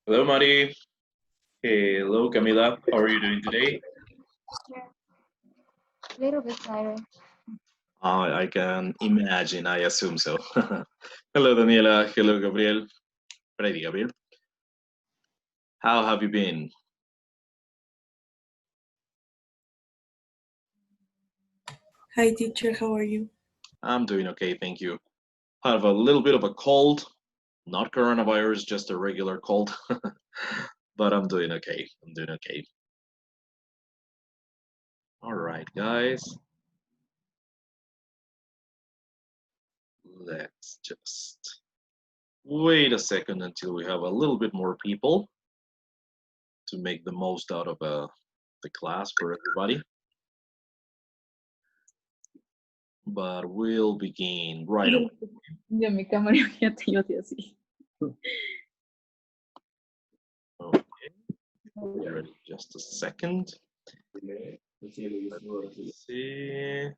Hello, Mari. Hello, Camila. How are you doing today? A little bit tired. I can imagine. I assume so. Hello, Daniela. Hello, Gabriel. Ready, Gabriel. How have you been? Hi, teacher. How are you? I'm doing okay, thank you. I have a little bit of a cold, not coronavirus, just a regular cold, but I'm doing okay. I'm doing okay. All right, guys. Let's just wait a second until we have a little bit more people to make the most out of the class for everybody. But we'll begin right away. Ya mi cámara ya te yo así. Okay, ready? Just a second. Let's see.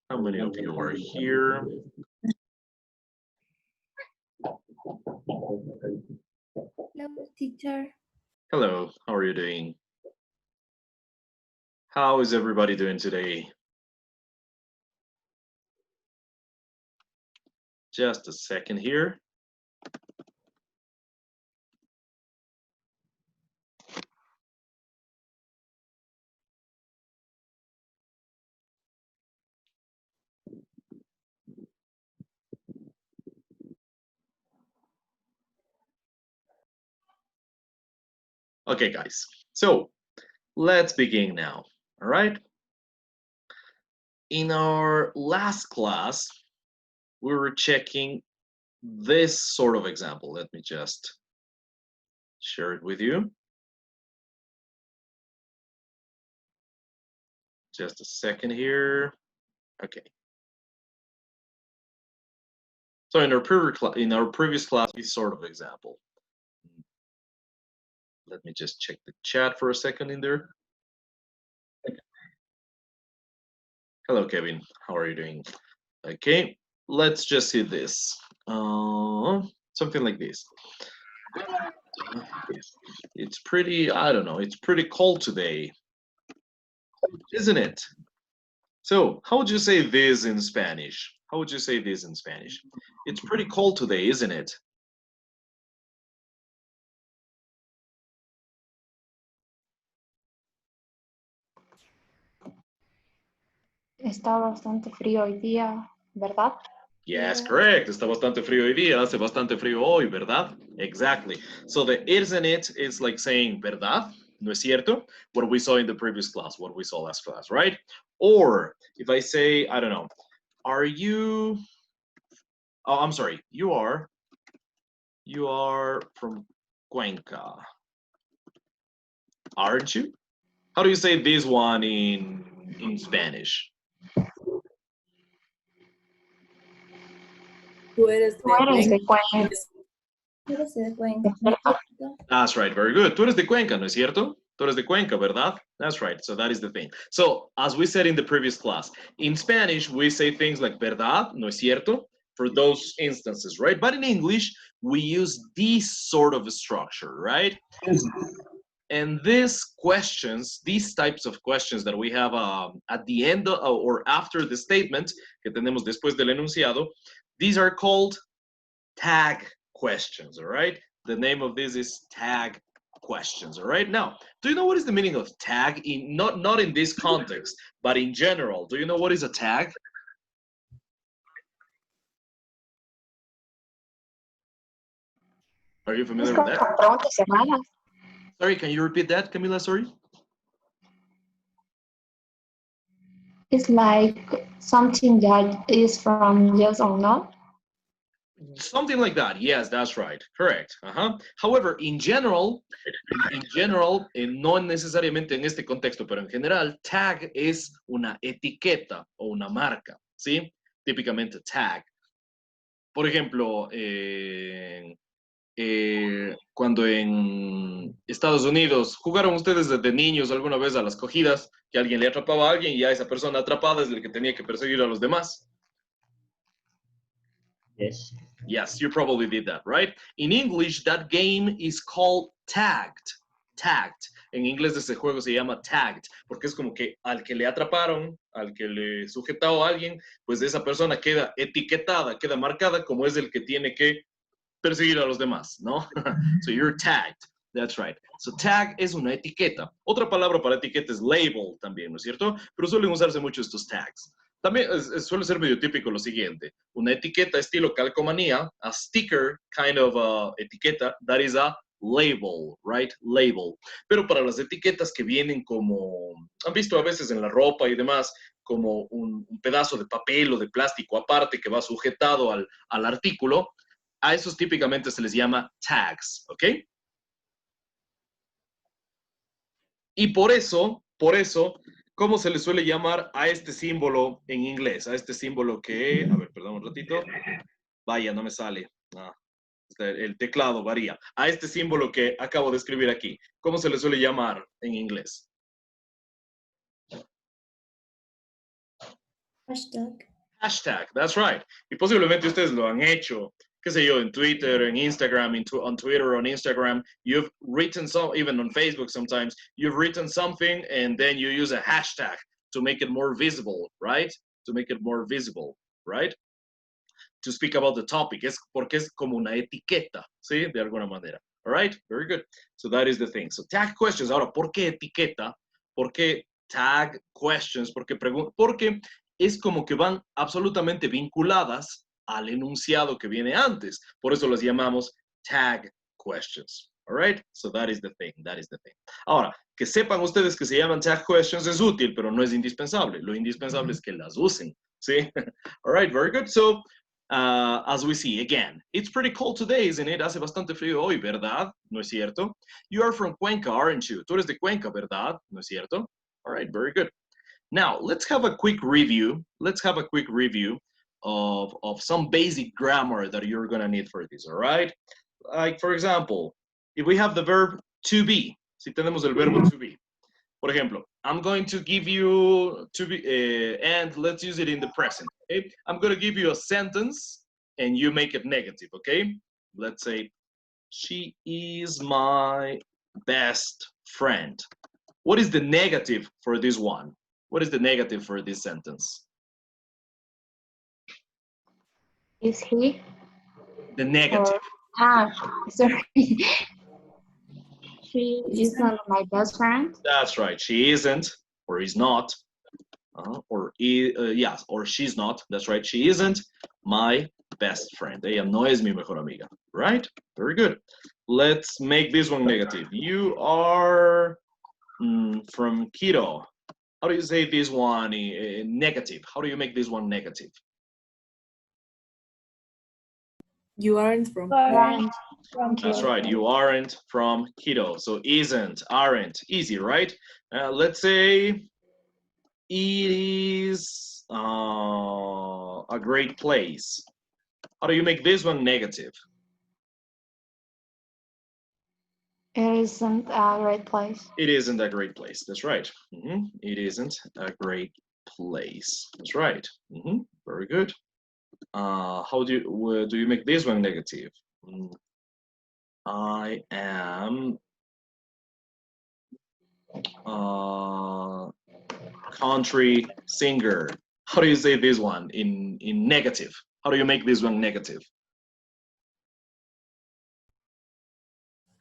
How many of you are here? Hello, teacher. Hello, how are you doing? How is everybody doing today? Just a second here. Okay, guys, so let's begin now, all right? In our last class, we were checking this sort of example. Let me just share it with you. Just a second here. Okay. So in our previous class, this sort of example. Let me just check the chat for a second in there. Hello, Kevin. How are you doing? Okay, let's just see this. Something like this. It's pretty, I don't know, it's pretty cold today, isn't it? So how would you say this in Spanish? How would you say this in Spanish? It's pretty cold today, isn't it? Está bastante frío hoy día, ¿verdad? Yes, correct. Está bastante frío hoy día. Hace bastante frío hoy, ¿verdad? Exactly. So the isn't it is like saying ¿verdad? ¿No es cierto? What we saw in the previous class, what we saw last class, right? Or if I say, I don't know, are you, oh, I'm sorry, you are from Cuenca, aren't you? How do you say this one in Spanish? Tú eres Tú eres de Cuenca. That's right, very good. Tú eres de Cuenca, ¿no es cierto? Tú eres de Cuenca, ¿verdad? That's right, so that is the thing. So, as we said in the previous class, in Spanish, we say things like verdad, ¿no es cierto? For those instances, right? But in English, we use this sort of structure, right? And these questions, these types of questions that we have at the end or after the statement que tenemos después del enunciado, these are called tag questions, all right? The name of this is tag questions, all right? Now, do you know what is the meaning of tag? Not in this context, but in general. Do you know what is a tag? Are you familiar with that? Preguntas cerradas. Sorry, can you repeat that, Camila? Sorry? It's like something that is from yes or no. Something like that. Yes, that's right. Correct. However, in general, no necesariamente en este contexto, pero en general, tag es una etiqueta o una marca, ¿sí? Típicamente tag. Por ejemplo, cuando en Estados Unidos jugaron ustedes desde niños alguna vez a las cogidas, que alguien le atrapaba a alguien y a esa persona atrapada es el que tenía que perseguir a los demás. Yes. Yes, you probably did that, right? In English, that game is called tagged. Tagged. En inglés ese juego se llama tagged, porque es como que al que le atraparon, al que le sujetó a alguien, pues esa persona queda etiquetada, queda marcada como es el que tiene que perseguir a los demás, ¿no? So you're tagged. That's right. So tag es una etiqueta. Otra palabra para etiqueta es label también, ¿no es cierto? Pero suelen usarse mucho estos tags. También suele ser medio típico lo siguiente. Una etiqueta estilo calcomanía, a sticker kind of etiqueta, that is a label, right? Label. Pero para las etiquetas que vienen como, han visto a veces en la ropa y demás, como un pedazo de papel o de plástico aparte que va sujetado al artículo, a esos típicamente se les llama tags, ¿ok? Y por eso, ¿cómo se le suele llamar a este símbolo en inglés? A este símbolo que, a ver, perdón un ratito. Vaya, no me sale. El teclado varía. A este símbolo que acabo de escribir aquí, ¿cómo se le suele llamar en inglés? Hashtag. Hashtag, that's right. Y posiblemente ustedes lo han hecho, qué sé yo, en Twitter, en Instagram, on Twitter, on Instagram. You've written some, even on Facebook sometimes, you've written something and then you use a hashtag to make it more visible, right? To make it more visible, right? To speak about the topic. Es porque es como una etiqueta, ¿sí? De alguna manera. All right? Very good. So that is the thing. So tag questions. Ahora, ¿por qué etiqueta? ¿Por qué tag questions? Porque es como que van absolutamente vinculadas al enunciado que viene antes. Por eso las llamamos tag questions. All right? So that is the thing. That is the thing. Ahora, que sepan ustedes que se llaman tag questions es útil, pero no es indispensable. Lo indispensable es que las usen. ¿Sí? All right, very good. So, as we see, again, it's pretty cold today, isn't it? Hace bastante frío hoy, ¿verdad? ¿No es cierto? You are from Cuenca, aren't you? Tú eres de Cuenca, ¿verdad? ¿No es cierto? All right, very good. Now, let's have a quick review. Let's have a quick review of some basic grammar that you're going to need for this, all right? Like, for example, if we have the verb to be, si tenemos el verbo to be. Por ejemplo, I'm going to give you to be, and let's use it in the present, okay? I'm going to give you a sentence, and you make it negative, okay? Let's say, she is my best friend. What is the negative for this one? What is the negative for this sentence? Is he? The negative. Sorry. She is not my best friend. That's right. She isn't, or is not, yes, or she's not. That's right. She isn't my best friend. Ella no es mi mejor amiga. Right? Very good. Let's make this one negative. You are from Quito. How do you say this one negative? How do you make this one negative? You aren't from. That's right. You aren't from Quito. So isn't, aren't, easy, right? Let's say it is a great place. How do you make this one negative? It isn't a great place. It isn't a great place. That's right. It isn't a great place. That's right. Very good. How do you make this one negative? I am country singer. How do you say this one in negative? How do you make this one negative?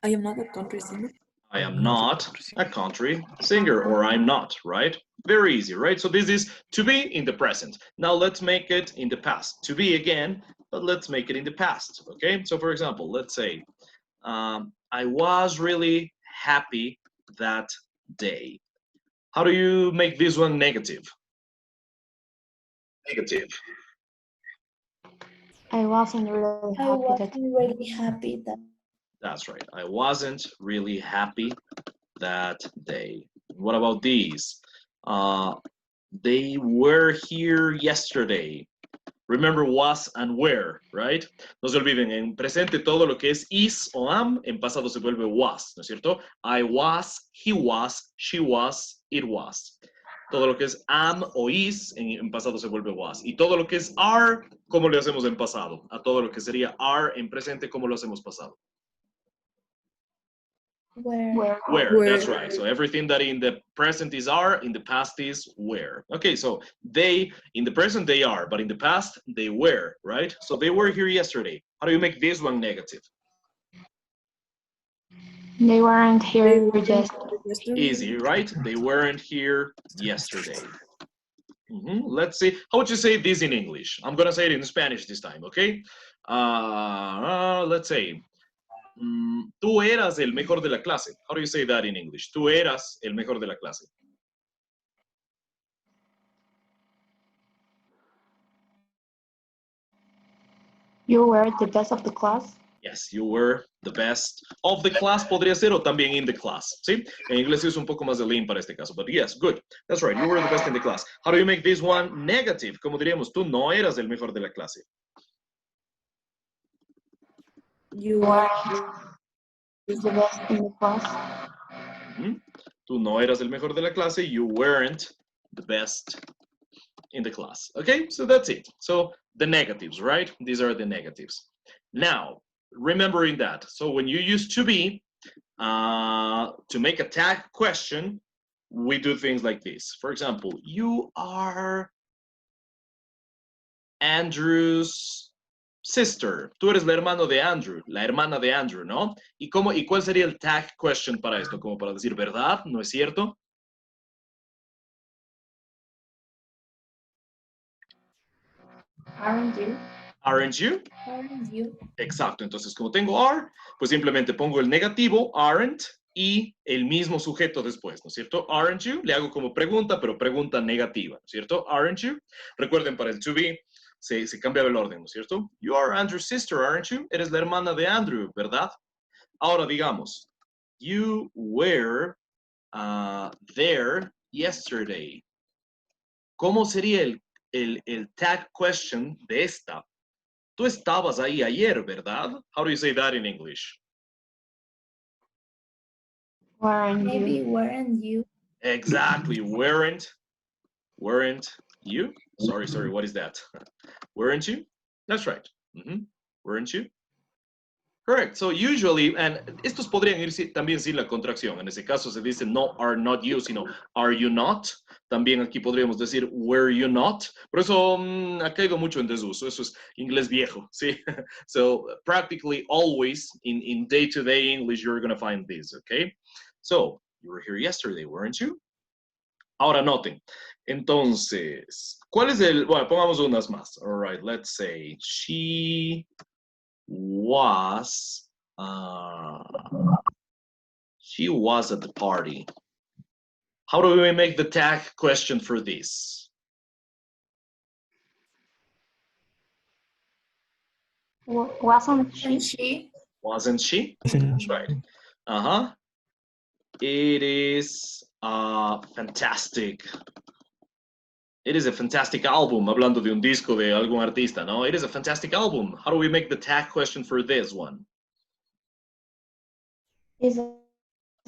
I am not a country singer. I am not a country singer, or I'm not, right? Very easy, right? So this is to be in the present. Now let's make it in the past. To be again, but let's make it in the past, okay? So for example, let's say, I was really happy that day. How do you make this one negative? Negative. I wasn't really happy that. That's right. I wasn't really happy that day. What about these? They were here yesterday. Remember was and were, right? No se olviden, en presente todo lo que es is o am, en pasado se vuelve was, ¿no es cierto? I was, he was, she was, it was. Todo lo que es am o is, en pasado se vuelve was. Y todo lo que es are, ¿cómo lo hacemos en pasado? A todo lo que sería are en presente, ¿cómo lo hacemos pasado? Where? Where, that's right. So everything that in the present is are, in the past is where. Okay, so they, in the present they are, but in the past they were, right? So they were here yesterday. How do you make this one negative? They weren't here just. Easy, right? They weren't here yesterday. Let's see. How would you say this in English? I'm gonna say it in Spanish this time, okay? Let's say, tú eras el mejor de la clase. How do you say that in English? Tú eras el mejor de la clase. You were the best of the class. Yes, you were the best of the class, podría ser, o también in the class, ¿sí? En inglés es un poco más de lean para este caso, but yes, good. That's right, you were the best in the class. How do you make this one negative? Como diríamos, tú no eras el mejor de la clase. You You are are the best in the class. Tú no eras el mejor de la clase, you weren't the best in the class. Okay, so that's it. So the negatives, right? These are the negatives. Now, remembering that, so when you use to be, to make a tag question, we do things like this. For example, you are Andrew's sister. Tú eres la hermana de Andrew, la hermana de Andrew, ¿no? ¿Y cuál sería el tag question para esto? Como para decir, ¿verdad? ¿No es cierto? Aren't you? Aren't you? aren't you? Exacto, entonces como tengo are, pues simplemente pongo el negativo, aren't, y el mismo sujeto después, ¿no es cierto? Aren't you? Le hago como pregunta, pero pregunta negativa, ¿no es cierto? Aren't you? Recuerden, para el to be, se cambiaba el orden, ¿no es cierto? You are Andrew's sister, aren't you? Eres la hermana de Andrew, ¿verdad? Ahora digamos, you were there yesterday. ¿Cómo sería el tag question de esta? Tú estabas ahí ayer, ¿verdad? How do you say that in English? Weren't Maybe you? weren't you? Exactly, weren't you? Sorry, what is that? Weren't you? That's right. Weren't you? Correct. So usually, and estos podrían ir también sin la contracción. En ese caso se dice no are not you, sino are you not. También aquí podríamos decir were you not. Por eso ha caído mucho en desuso. Eso es inglés viejo, ¿sí? So practically always in day-to-day English you're going to find this, okay? So you were here yesterday, weren't you? Ahora noten. Entonces, ¿cuál es el? Bueno, pongamos unas más. All right, let's say she was at the party. How do we make the tag question for this? Wasn't she? And she? Wasn't she? That's right. It is fantastic. It is a fantastic album. Hablando de un disco de algún artista, ¿no? It is a fantastic album. How do we make the tag question for this one? Isn't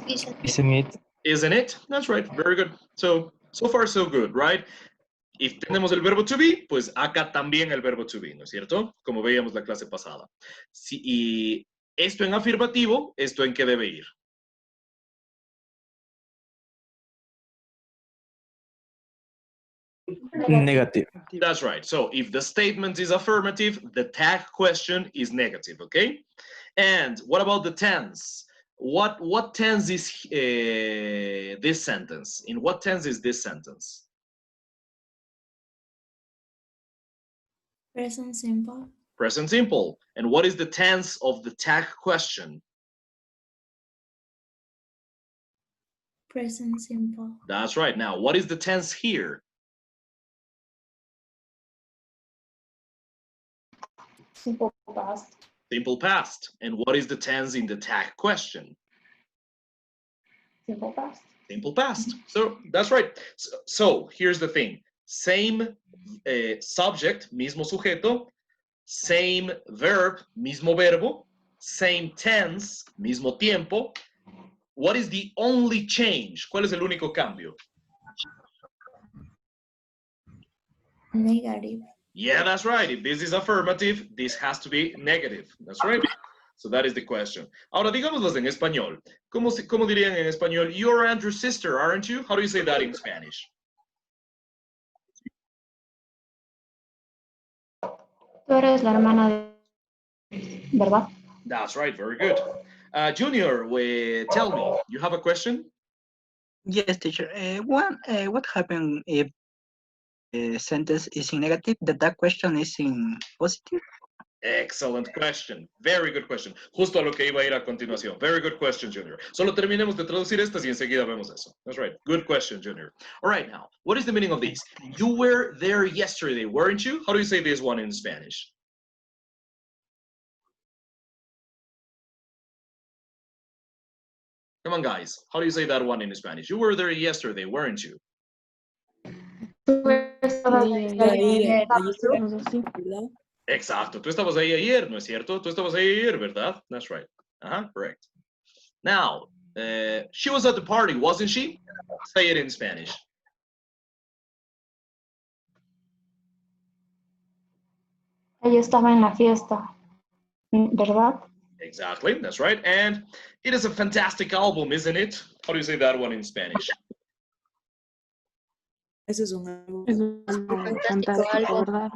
Isn't it? Isn't it? That's right. Very good. So far so good, right? Y tenemos el verbo to be, pues acá también el verbo to be, ¿no es cierto? Como veíamos la clase pasada. Y esto en afirmativo, ¿esto en qué debe ir? Negative. That's right. So if the statement is affirmative, the tag question is negative, okay? And what about the tense? What tense is this sentence? In what tense is this sentence? Present simple. Present simple. And what is the tense of the tag question? Present simple. That's right. Now, what is the tense here? simple past? Simple past. And what is the tense in the tag question? Simple past. Simple past. So that's right. So here's the thing. same subject, mismo sujeto, same verb, mismo verbo, same tense, mismo tiempo. What is the only change? ¿Cuál es el único cambio? Negative. Yeah, that's right. If this is affirmative, this has to be negative. That's right. So that is the question. Ahora, digámoslas en español. ¿Cómo dirían en español? You're Andrew's sister, aren't you? How do you say that in Spanish? Tú eres la hermana de, ¿verdad? That's right. Very good. Junior, tell me, you have a question? Yes, teacher. What happened if the sentence is in negative? That question is in positive? Excellent question. Very good question. Justo a lo que iba a ir a continuación. Very good question, Junior. Solo terminemos de traducir estas y enseguida vemos eso. That's right. Good question, Junior. All right, now, what is the meaning of this? You were there yesterday, weren't you? How do you say this one in Spanish? Come on, guys. How do you say that one in Spanish? You were there yesterday, weren't you? Tú estabas Ayer, ahí. Exacto. Tú estabas ahí ayer, ¿no es cierto? Tú estabas ahí ayer, ¿verdad? That's right. Correct. Now, she was at the party, wasn't she? Say it in Spanish. Ella estaba en la fiesta, ¿verdad? Exactly, that's right. And it is a fantastic album, isn't it? How do you say that one in Spanish? Ese es un álbum. Es un fantástico, ¿verdad?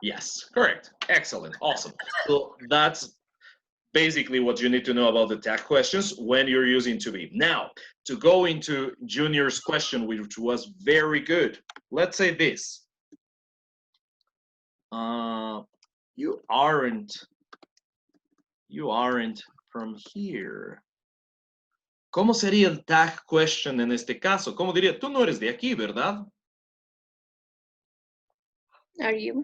Yes, correct. Excellent. Awesome. So that's basically what you need to know about the tag questions when you're using to be. Now, to go into Junior's question, which was very good. Let's say this. You aren't from here. ¿Cómo sería el tag question en este caso? ¿Cómo diría? Tú no eres de aquí, ¿verdad? Are you?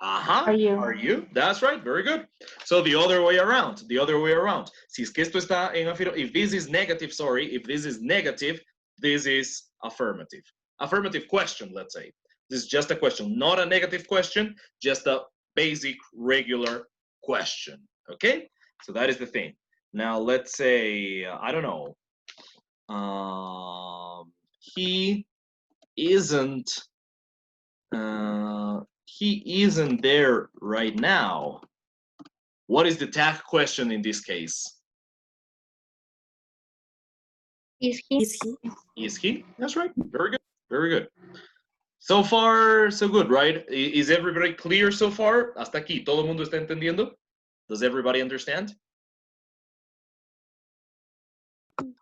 Are you? That's right. Very good. So the other way around. The other way around. Si es que esto está en if this is negative, if this is negative, this is affirmative. Affirmative question, let's say. This is just a question, not a negative question, just a basic regular question. Okay? So that is the thing. Now let's say, I don't know. He isn't there right now. What is the tag question in this case? Is he? Is he? Is he? That's right. Very good. Very good. So far, so good, right? Is everybody clear so far? Hasta aquí, ¿todo el mundo está entendiendo? Does everybody understand?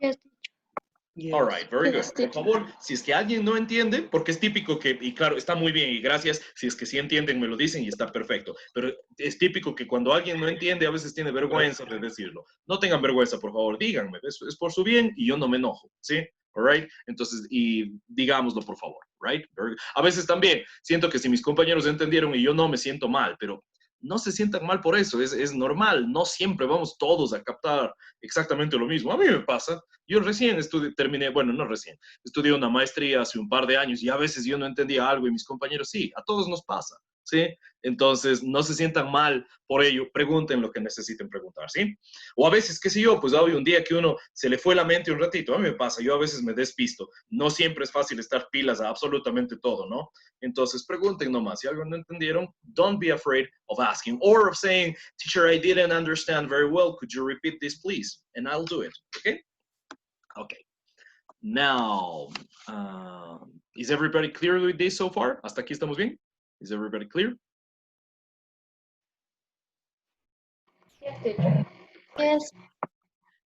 Yes. All right, very good. Yes, Por teacher. favor, si es que alguien no entiende, porque es típico que, y claro, está muy bien y gracias, si es que sí entienden, me lo dicen y está perfecto, pero es típico que cuando alguien no entiende, a veces tiene vergüenza de decirlo. No tengan vergüenza, por favor, díganme, es por su bien y yo no me enojo, ¿sí? All right? Entonces, y digámoslo, por favor, right? A veces también siento que si mis compañeros entendieron y yo no, me siento mal, pero no se sientan mal por eso, es normal, no siempre vamos todos a captar exactamente lo mismo. A mí me pasa, yo recién terminé, bueno, no recién, estudié una maestría hace un par de años y a veces yo no entendía algo y mis compañeros sí, a todos nos pasa, ¿sí? Entonces, no se sientan mal por ello, pregunten lo que necesiten preguntar, ¿sí? O a veces, qué sé yo, pues hay un día que uno se le fue la mente un ratito, a mí me pasa, yo a veces me despisto, no siempre es fácil estar pilas a absolutamente todo, ¿no? Entonces, pregunten nomás, si algo no entendieron, don't be afraid of asking, or of saying, teacher, I didn't understand very well, could you repeat this, please? And I'll do it, okay? Okay. Now, is everybody clear with this so far? ¿Hasta aquí estamos bien? Is everybody clear? Yes, teacher. Yes.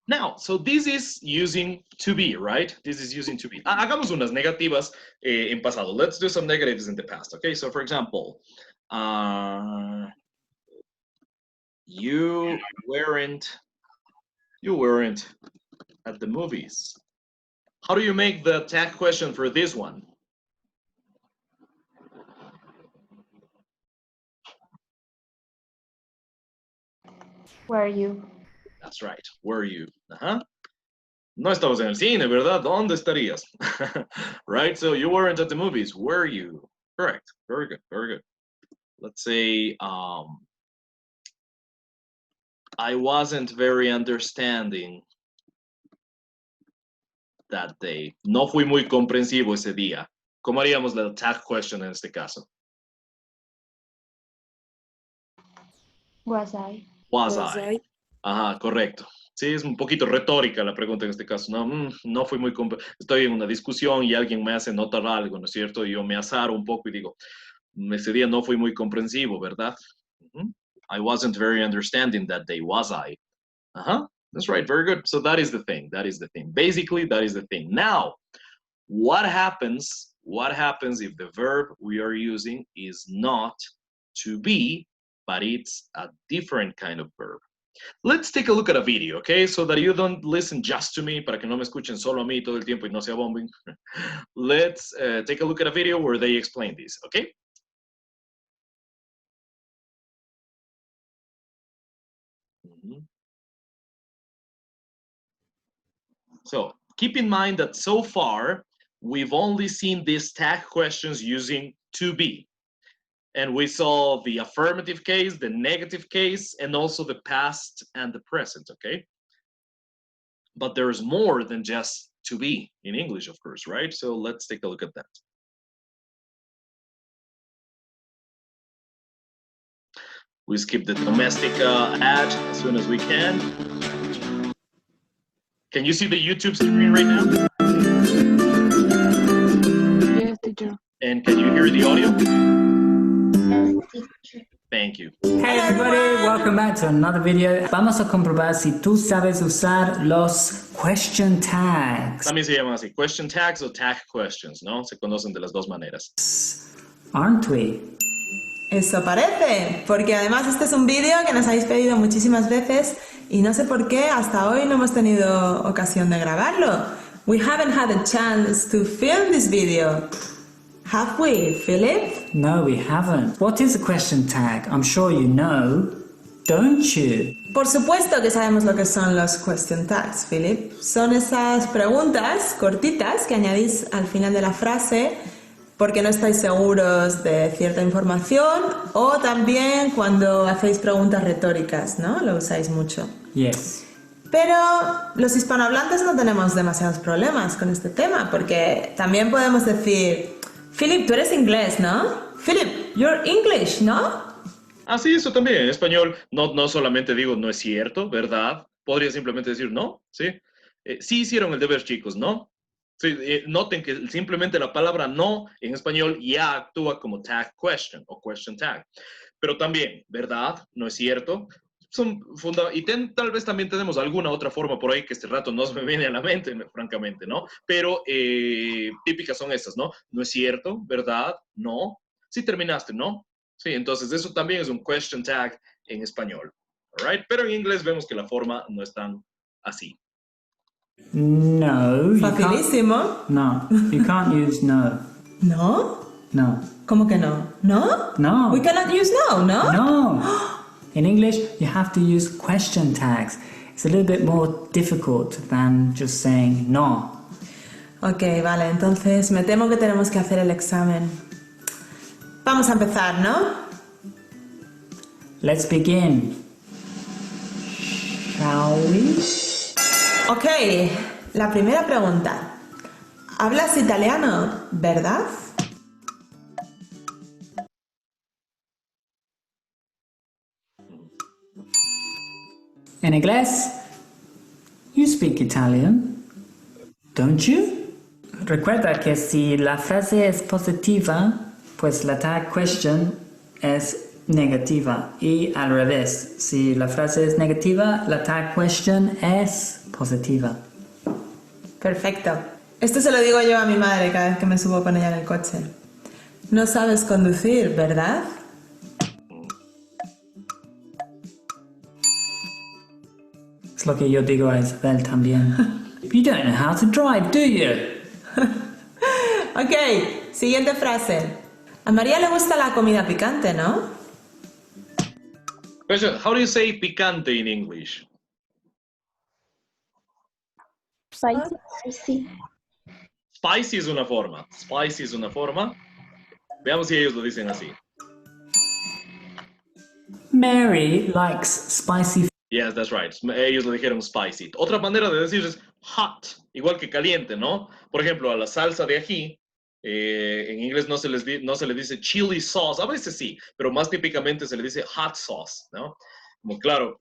Now, so this is using to be, right? This is using to be. Hagamos unas negativas en pasado. Let's do some negatives in the past, okay? So, for example, you weren't at the movies. How do you make the tag question for this one? Were you? That's right. Were you? No estabas en el cine, ¿verdad? ¿Dónde estarías? Right? So you weren't at the movies. Were you? Correct. Very good. Very good. Let's say I wasn't very understanding that day. No fui muy comprensivo ese día. ¿Cómo haríamos la tag question en este caso? Was I? Was Was I? I? Ajá, correcto. Sí, es un poquito retórica la pregunta en este caso. No, no fui muy... Estoy en una discusión y alguien me hace notar algo, ¿no es cierto? Y yo me azaro un poco y digo, ese día no fui muy comprensivo, ¿verdad? I wasn't very understanding that day, was I? That's right, very good. So that is the thing, that is the thing. Basically, that is the thing. Now, what happens if the verb we are using is not to be, but it's a different kind of verb? Let's take a look at a video, okay? So that you don't listen just to me, para que no me escuchen solo a mí todo el tiempo y no sea bombing. Let's take a look at a video where they explain this, okay? So keep in mind that so far, we've only seen these tag questions using to be. And we saw the affirmative case, the negative case, and also the past and the present, okay? But there's more than just to be in English, of course, right? So let's take a look at that. We skip the domestic ad as soon as we can. Can you see the YouTube screen right now? Yes, teacher. And can you hear the audio? Thank you. Hey everybody, welcome back to another video. Vamos a comprobar si tú sabes usar los question tags. También se llaman así, question tags o tag questions, ¿no? Se conocen de las dos maneras. Aren't we? Eso parece, porque además este es un vídeo que nos habéis pedido muchísimas veces y no sé por qué hasta hoy no hemos tenido ocasión de grabarlo. We haven't had a chance to film this video. Have we, Philip? No, we haven't. What is a question tag? I'm sure you know, don't you? Por supuesto que sabemos lo que son los question tags, Philip. Son esas preguntas cortitas que añadís al final de la frase porque no estáis seguros de cierta información o también cuando hacéis preguntas retóricas, ¿no? Lo usáis mucho. Yes. Pero los hispanohablantes no tenemos demasiados problemas con este tema porque también podemos decir, Philip, tú eres inglés, ¿no? Philip, you're English, ¿no? Ah, sí, eso también. En español no solamente digo no es cierto, ¿verdad? Podría simplemente decir no, ¿sí? Sí hicieron el deber, chicos, ¿no? Sí, noten que simplemente la palabra no en español ya actúa como tag question o question tag. Pero también, ¿verdad? No es cierto. Y tal vez también tenemos alguna otra forma por ahí que este rato no se me viene a la mente, francamente, ¿no? Pero típicas son estas, ¿no? No es cierto, ¿verdad? No. Sí terminaste, ¿no? Sí, entonces eso también es un question tag en español, ¿right? Pero en inglés vemos que la forma no es tan así. No. Facilísimo. No, you can't use no. ¿No? No. ¿Cómo que no? ¿No? No. We cannot use no, ¿no? No. In English, you have to use question tags. It's a little bit more difficult than just saying no. Ok, vale, entonces me temo que tenemos que hacer el examen. Vamos a empezar, ¿no? Let's begin. Shall we? Ok, la primera pregunta. ¿Hablas italiano, verdad? En inglés, you speak Italian, don't you? Recuerda que si la frase es positiva, pues la tag question es negativa. Y al revés, si la frase es negativa, la tag question es positiva. Perfecto. Esto se lo digo yo a mi madre cada vez que me subo con ella en el coche. No sabes conducir, ¿verdad? Es lo que yo digo a Isabel también. You don't know how to drive, do you? Ok, siguiente frase. A María le gusta la comida picante, ¿no? Question, how do you say picante in English? Spicy. Spicy es una forma. Spicy es una forma. Veamos si ellos lo dicen así. Mary likes spicy food. Yes, that's right. Ellos lo dijeron spicy. Otra manera de decir es hot, igual que caliente, ¿no? Por ejemplo, a la salsa de ají, en inglés no se le dice chili sauce, a veces sí, pero más típicamente se le dice hot sauce, ¿no? Como claro,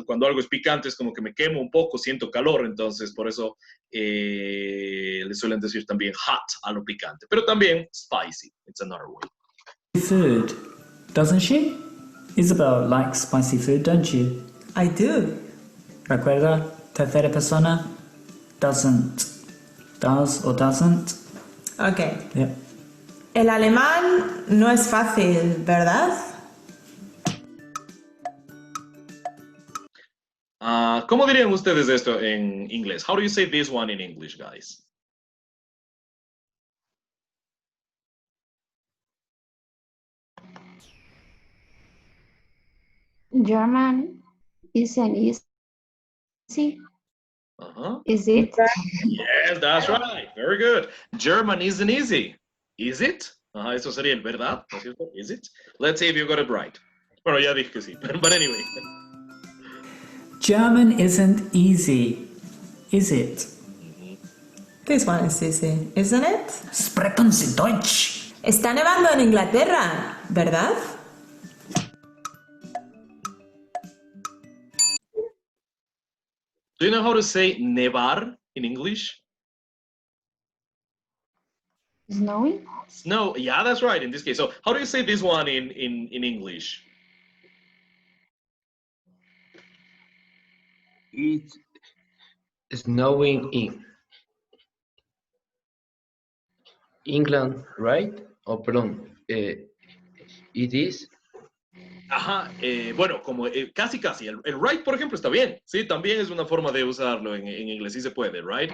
cuando algo es picante es como que me quemo un poco, siento calor, entonces por eso le suelen decir también hot a lo picante, pero también spicy, it's another way. Food, doesn't she? Isabel likes spicy food, don't you? I do. Recuerda, tercera persona, doesn't. Does or doesn't. Ok. Yep. El alemán no es fácil, ¿verdad? ¿Cómo dirían ustedes esto en inglés? How do you say this one in English, guys? German isn't easy. Uh-huh. Is it? Yes, that's right. Very good. German isn't easy. Is it? Ajá, eso sería el verdad, ¿no es cierto? Is it? Let's see if you got it right. Bueno, ya dije que sí, but anyway. German isn't easy, is it? This one is easy, isn't it? Sprechen Sie Deutsch. Está nevando en Inglaterra, ¿verdad? Do you know how to say nevar in English? Snowing? Snow. Yeah, that's right in this case. So how do you say this one in English? It's snowing in England, right? Oh, perdón. It is. Ajá, bueno, como casi. El right, por ejemplo, está bien. Sí, también es una forma de usarlo en inglés. Sí se puede, right?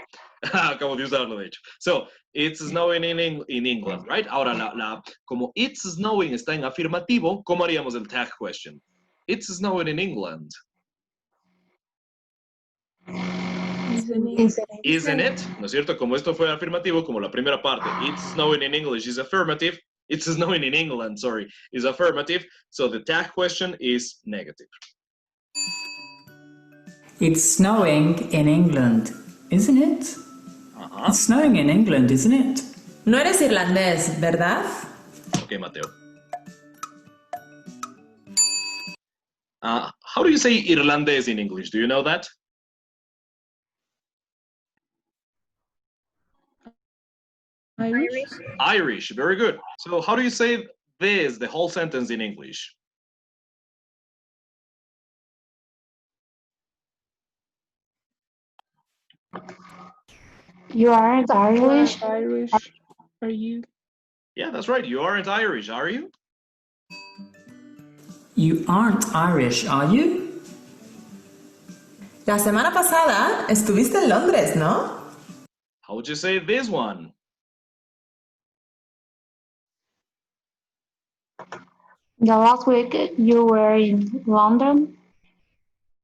Acabo de usarlo, de hecho. So, it's snowing in England, right? Ahora, como it's snowing está en afirmativo, ¿cómo haríamos el tag question? It's snowing in England. Isn't it? ¿No es cierto? Como esto fue afirmativo, como la primera parte, it's snowing in English is affirmative. It's snowing in England, sorry, is affirmative. So the tag question is negative. It's snowing in England, isn't it? Ajá. It's snowing in England, isn't it? No eres irlandés, ¿verdad? Okay, Mateo. How do you say irlandés in English? Do you know that? Irish, very good. So how do you say this, the whole sentence in English? You aren't Irish? Irish. Are you? Yeah, that's right. You aren't Irish, are you? You aren't Irish, are you? La semana pasada estuviste en Londres, ¿no? How would you say this one? The last week you were in London,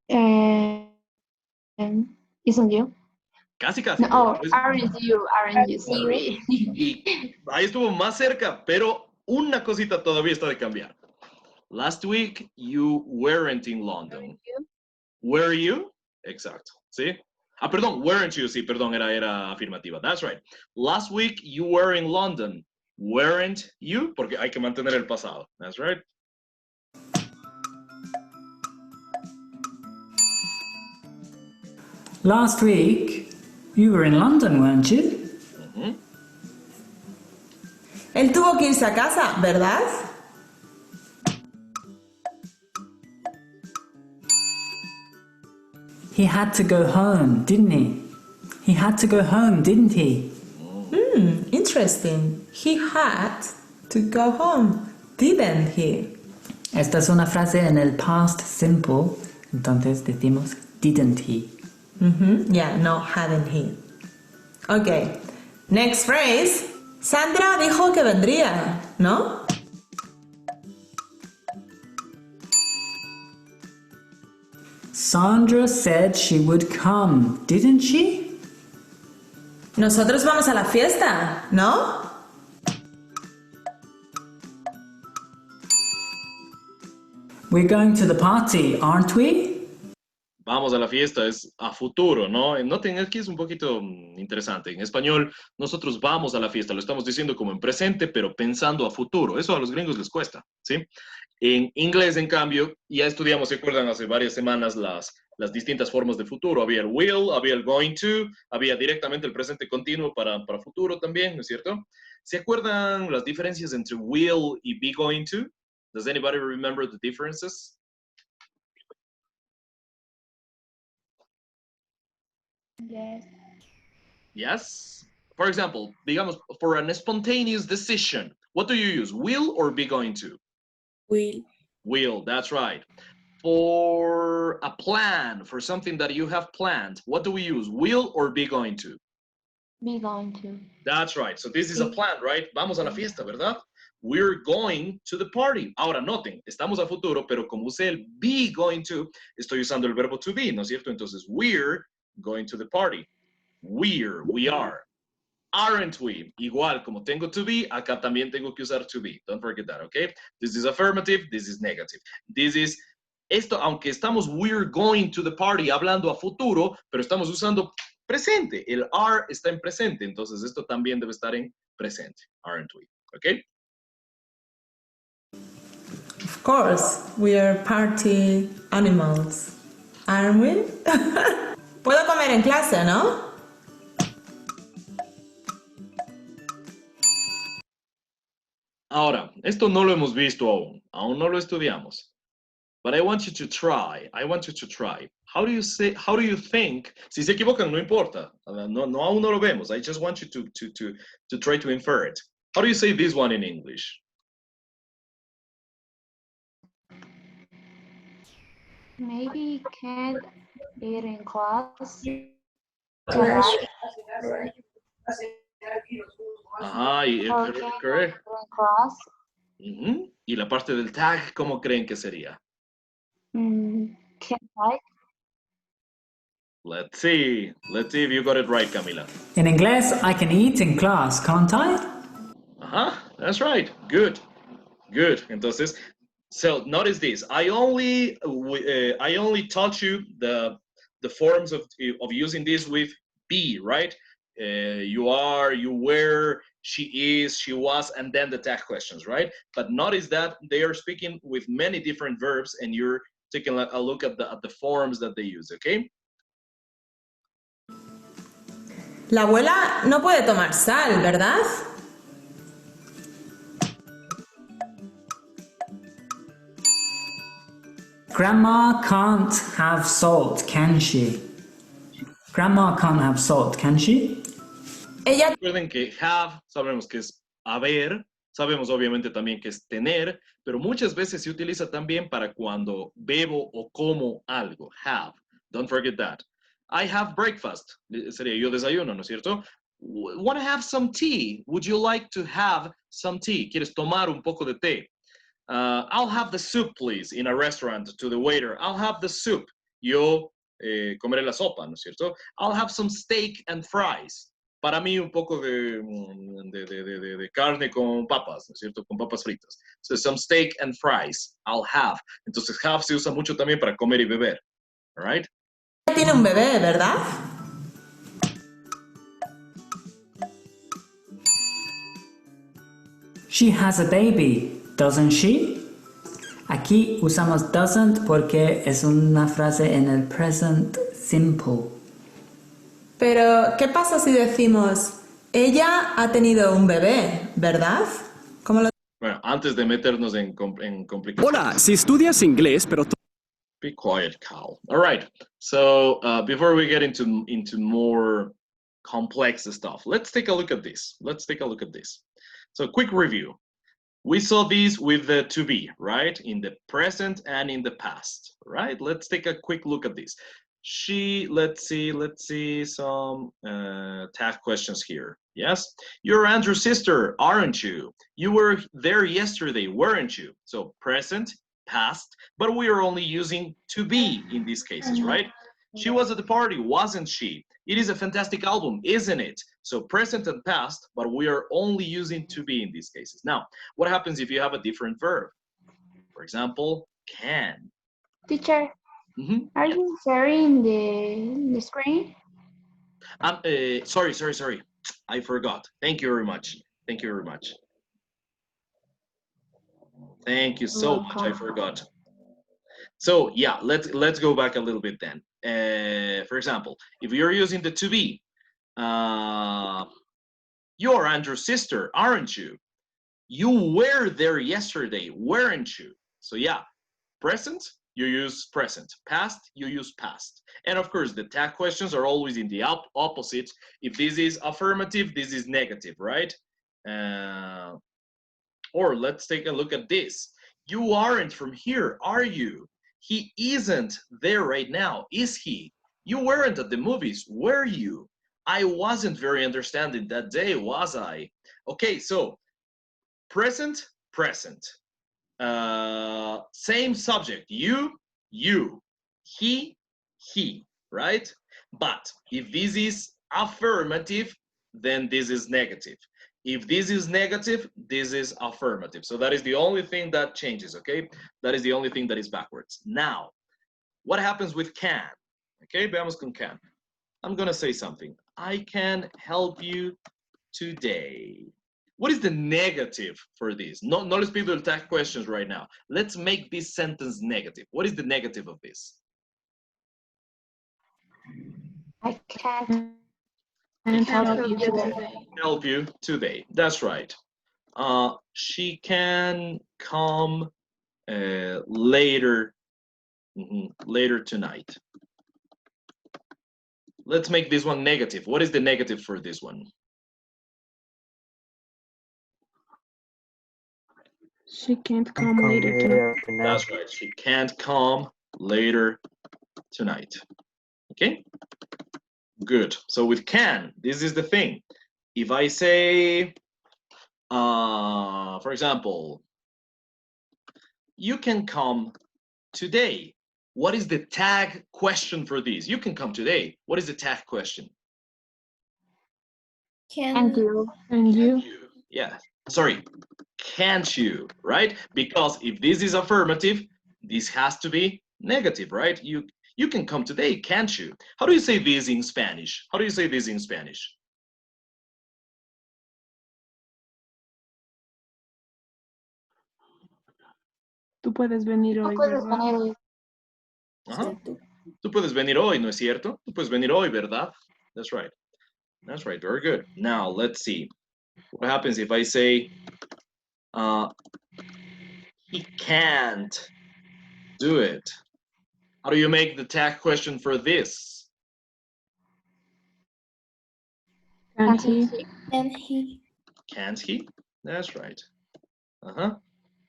isn't you? Casi. No, oh, aren't you? Sorry. Y ahí estuvo más cerca, pero una cosita todavía está de cambiar. Last week you weren't in London. Were you? Exacto. ¿Sí? Perdón, weren't you? Sí, perdón, era afirmativa. That's right. Last week you were in London. Weren't you? Porque hay que mantener el pasado. That's right. Last week, you were in London, weren't you? Mm-hmm. Él tuvo que irse a casa, ¿verdad? He had to go home, didn't he? He had to go home, didn't he? Interesting. He had to go home, didn't he? Esta es una frase en el past simple, entonces decimos didn't he. Yeah, no, hadn't he. Ok. Next phrase. Sandra dijo que vendría, ¿no? Sandra said she would come, didn't she? Nosotros vamos a la fiesta, ¿no? We're going to the party, aren't we? Vamos a la fiesta es a futuro, ¿no? Noten, aquí es un poquito interesante. En español, nosotros vamos a la fiesta, lo estamos diciendo como en presente, pero pensando a futuro. Eso a los gringos les cuesta, ¿sí? En inglés, en cambio, ya estudiamos, ¿se acuerdan? Hace varias semanas las distintas formas de futuro. Había el will, había el going to, había directamente el presente continuo para futuro también, ¿no es cierto? ¿Se acuerdan las diferencias entre will y be going to? Does anybody remember the differences? Yes. Yes. For example, digamos, for a spontaneous decision, what do you use, will or be going to? Will. Will, that's right. For a plan, for something that you have planned, what do we use, will or be going to? Be going to. That's right. So this is a plan, right? Vamos a la fiesta, ¿verdad? We're going to the party. Ahora, noten, estamos a futuro, pero como usé el be going to, estoy usando el verbo to be, ¿no es cierto? Entonces, we're going to the party. We are. Aren't we? Igual, como tengo to be, acá también tengo que usar to be. Don't forget that, okay? This is affirmative, this is negative. This is, esto, aunque estamos we're going to the party hablando a futuro, pero estamos usando presente. El are está en presente, entonces esto también debe estar en presente. Aren't we? Okay? Of course, we are party animals. Aren't we? Puedo comer en clase, ¿no? Ahora, esto no lo hemos visto aún no lo estudiamos. But I want you to try. How do you think? Si se equivocan, no importa. No, aún no lo vemos. I just want you to try to infer it. How do you say this one in English? Maybe can't eat in class. Ajá, correct. In class. Y la parte del tag, ¿cómo creen que sería? Can't I? Let's see if you got it right, Camila. In English, I can eat in class, can't I? That's right. Good. Entonces, so notice this. I only taught you the forms of using this with be, right? You are, you were, she is, she was, and then the tag questions, right? But notice that they are speaking with many different verbs, and you're taking a look at the forms that they use, okay? La abuela no puede tomar sal, ¿verdad? Grandma can't have salt, can she? Grandma can't have salt, can she? Ella Recuerden que have, sabemos que es haber, sabemos obviamente también que es tener, pero muchas veces se utiliza también para cuando bebo o como algo. Have. Don't forget that. I have breakfast. Sería yo desayuno, ¿no es cierto? Want to have some tea? Would you like to have some tea? ¿Quieres tomar un poco de té? I'll have the soup, please, in a restaurant, to the waiter. I'll have the soup. Yo comeré la sopa, ¿no es cierto? I'll have some steak and fries. Para mí, un poco de carne con papas, ¿no es cierto? Con papas fritas. So, some steak and fries. I'll have. Entonces, have se usa mucho también para comer y beber. All right? tiene un bebé, ¿verdad? She has a baby, doesn't she? Aquí usamos doesn't porque es una frase en el present simple. Pero, ¿qué pasa si decimos, ella ha tenido un bebé, ¿verdad? ¿Cómo lo... Bueno, antes de meternos en complicaciones. Hola, si estudias inglés, pero... Be quiet, Cal. All right. So before we get into more complex stuff, let's take a look at this. So quick review. We saw these with the to be, right? In the present and in the past, right? Let's take a quick look at this. Let's see some tag questions here. Yes, you're Andrew's sister, aren't you? You were there yesterday, weren't you? So present, past, but we are only using to be in these cases, right? She was at the party, wasn't she? It is a fantastic album, isn't it? So present and past, but we are only using to be in these cases. Now, what happens if you have a different verb? For example, can. Teacher, Mhm. are you sharing the screen? Sorry. I forgot. Thank you very much. Thank you very much. Thank you so much. I forgot. So yeah, let's go back a little bit then. For example, if you're using the to be, you're Andrew's sister, aren't you? You were there yesterday, weren't you? So yeah, present, you use present. Past, you use past. And of course, the tag questions are always in the opposite. If this is affirmative, this is negative, right? Or let's take a look at this. You aren't from here, are you? He isn't there right now, is he? You weren't at the movies, were you? I wasn't very understanding that day, was I? Okay, so present, present. Same subject, you, he, right? But if this is affirmative, then this is negative. If this is negative, this is affirmative. So that is the only thing that changes, okay? That is the only thing that is backwards. Now, what happens with can? Okay, veamos con can. I'm gonna say something. I can help you today. What is the negative for this? No les pido el tag questions right now. Let's make this sentence negative. What is the negative of this? I can't help you today. Help you today. That's right. She can come later tonight. Let's make this one negative. What is the negative for this one? She can't come later tonight. That's right. She can't come later tonight. Okay? Good. So with can, this is the thing. If I say, for example, you can come today. What is the tag question for this? You can come today. What is the tag question? And you. And you? Yeah. Sorry. Can't you, right? Because if this is affirmative, this has to be negative, right? You can come today, can't you? How do you say this in Spanish? How do you say this in Spanish? Tú puedes venir hoy, ¿verdad? Ajá. Tú puedes venir hoy, ¿no es cierto? Tú puedes venir hoy, ¿verdad? That's right. That's right. Very good. Now, let's see. What happens if I say, he can't do it? How do you make the tag question for this? Can't he? Can he? Can't he? That's right.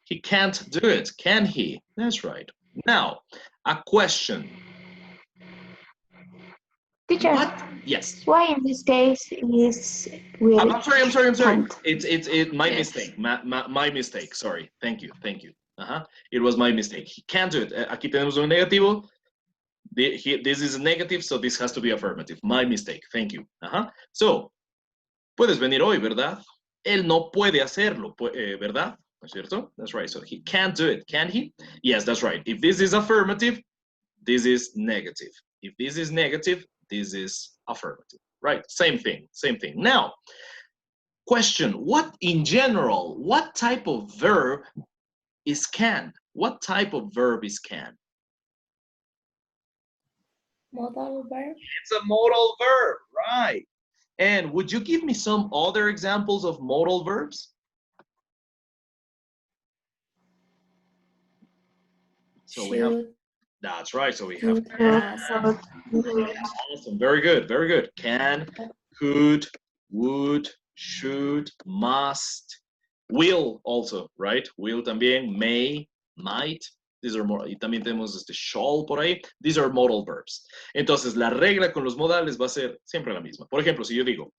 He can't do it, can he? That's right. Now, a question. Teacher. What? Yes. Why in this case is will I'm sorry. can't? It's my mistake. My mistake. Sorry. Thank you. It was my mistake. He can't do it. Aquí tenemos un negativo. This is a negative, so this has to be affirmative. My mistake. Thank you. So, puedes venir hoy, ¿verdad? Él no puede hacerlo, ¿verdad? ¿No es cierto? That's right. So he can't do it, can he? Yes, that's right. If this is affirmative, this is negative. If this is negative, this is affirmative. Right? Same thing. Now, question, what in general, what type of verb is can? What type of verb is can? Modal verb. It's a modal verb, right? And would you give me some other examples of modal verbs? So we have, that's right. So we have awesome, very good. Can, could, would, should, must, will also, right? Will también, may, might. These are more, y también tenemos shall por ahí. These are modal verbs. Entonces, la regla con los modales va a ser siempre la misma. Por ejemplo, si yo digo,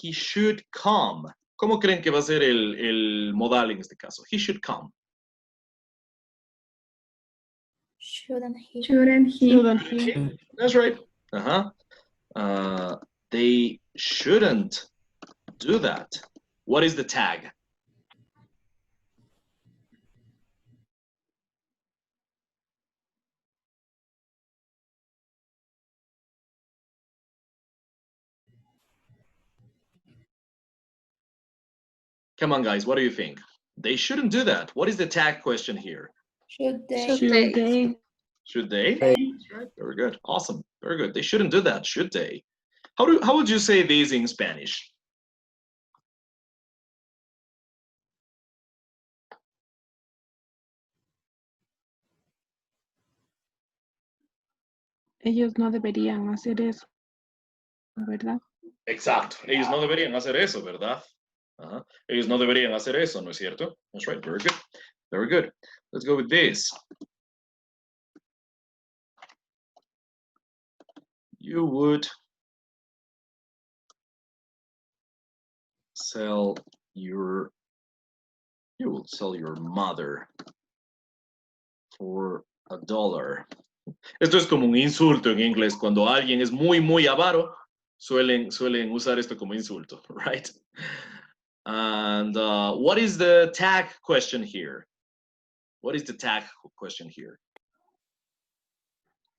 he should come. ¿Cómo creen que va a ser el modal en este caso? He should come. Shouldn't he? Shouldn't he? That's right. They shouldn't do that. What is the tag? Come on, guys, what do you think? They shouldn't do that. What is the tag question here? Should they? Should they? Should they? That's right. Very good. Awesome. Very good. They shouldn't do that, should they? How would you say these in Spanish? Ellos no deberían hacer eso, ¿verdad? Exacto. Ellos no deberían hacer eso, ¿verdad? Ellos no deberían hacer eso, ¿no es cierto? That's right. Very good. Very good. Let's go with this. You would sell your mother for $1. Esto es como un insulto en inglés. Cuando alguien es muy, muy avaro, suelen usar esto como insulto, right? And what is the tag question here? What is the tag question here?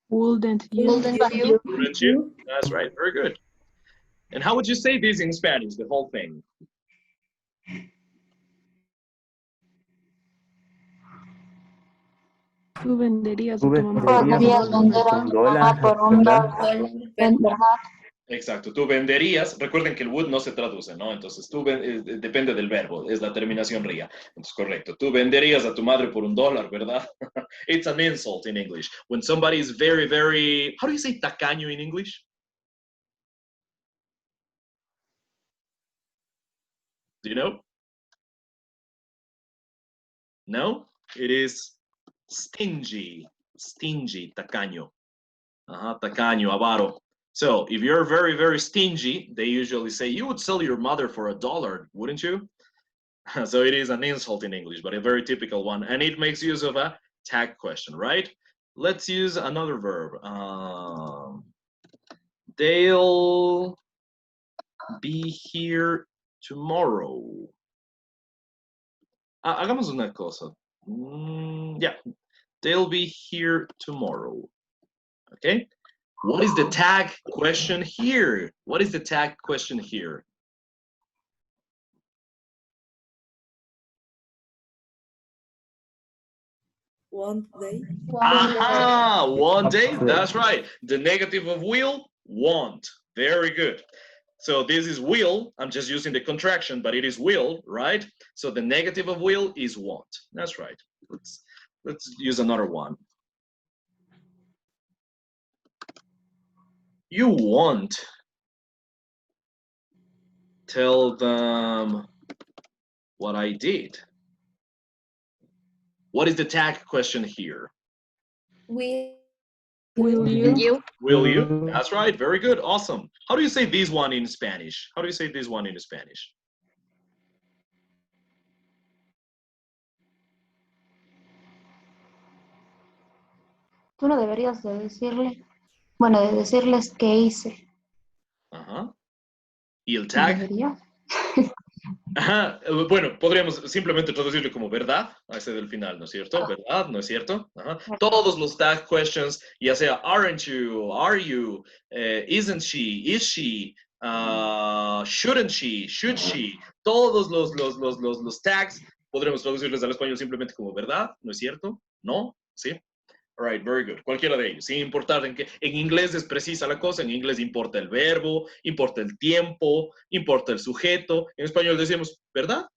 Wouldn't you? Wouldn't you? That's right. Very good. And how would you say this in Spanish, the whole thing? Tú venderías a Tú tu mamá venderías por $1. por $1, ¿verdad? Exacto, tú venderías, recuerden que el would no se traduce, ¿no? Entonces tú depende del verbo, es la terminación ría. Entonces, correcto, tú venderías a tu madre por $1, ¿verdad? It's an insult in English. When somebody is very, very, how do you say tacaño in English? Do you know? No? It is stingy, tacaño. Tacaño, avaro. So if you're very, very stingy, they usually say, you would sell your mother for $1, wouldn't you? So it is an insult in English, but a very typical one. And it makes use of a tag question, right? Let's use another verb. They'll be here tomorrow. Hagamos una cosa. Yeah, they'll be here tomorrow. Okay? What is the tag question here? What is the tag question here? One day. One day. That's right. The negative of will, want. Very good. So this is will. I'm just using the contraction, but it is will, right? So the negative of will is want. That's right. Let's use another one. You won't tell them what I did. What is the tag question here? Will you? Will you? That's right. Very good. Awesome. How do you say this one in Spanish? How do you say this one in Spanish? Tú no deberías de decirle, bueno, de decirles qué hice. Ajá. ¿Y el tag? ¿Debería? Ajá. Bueno, podríamos simplemente traducirlo como verdad, a ese del final, ¿no es cierto? ¿Verdad? ¿No es cierto? Ajá. Todos los tag questions, ya sea aren't you, are you, isn't she, is she, shouldn't she, should she, todos los tags podremos traducirles al español simplemente como verdad, ¿no es cierto? ¿No? ¿Sí? All right, very good. Cualquiera de ellos, sin importar en qué. En inglés es precisa la cosa, en inglés importa el verbo, importa el tiempo, importa el sujeto. En español decimos, ¿verdad?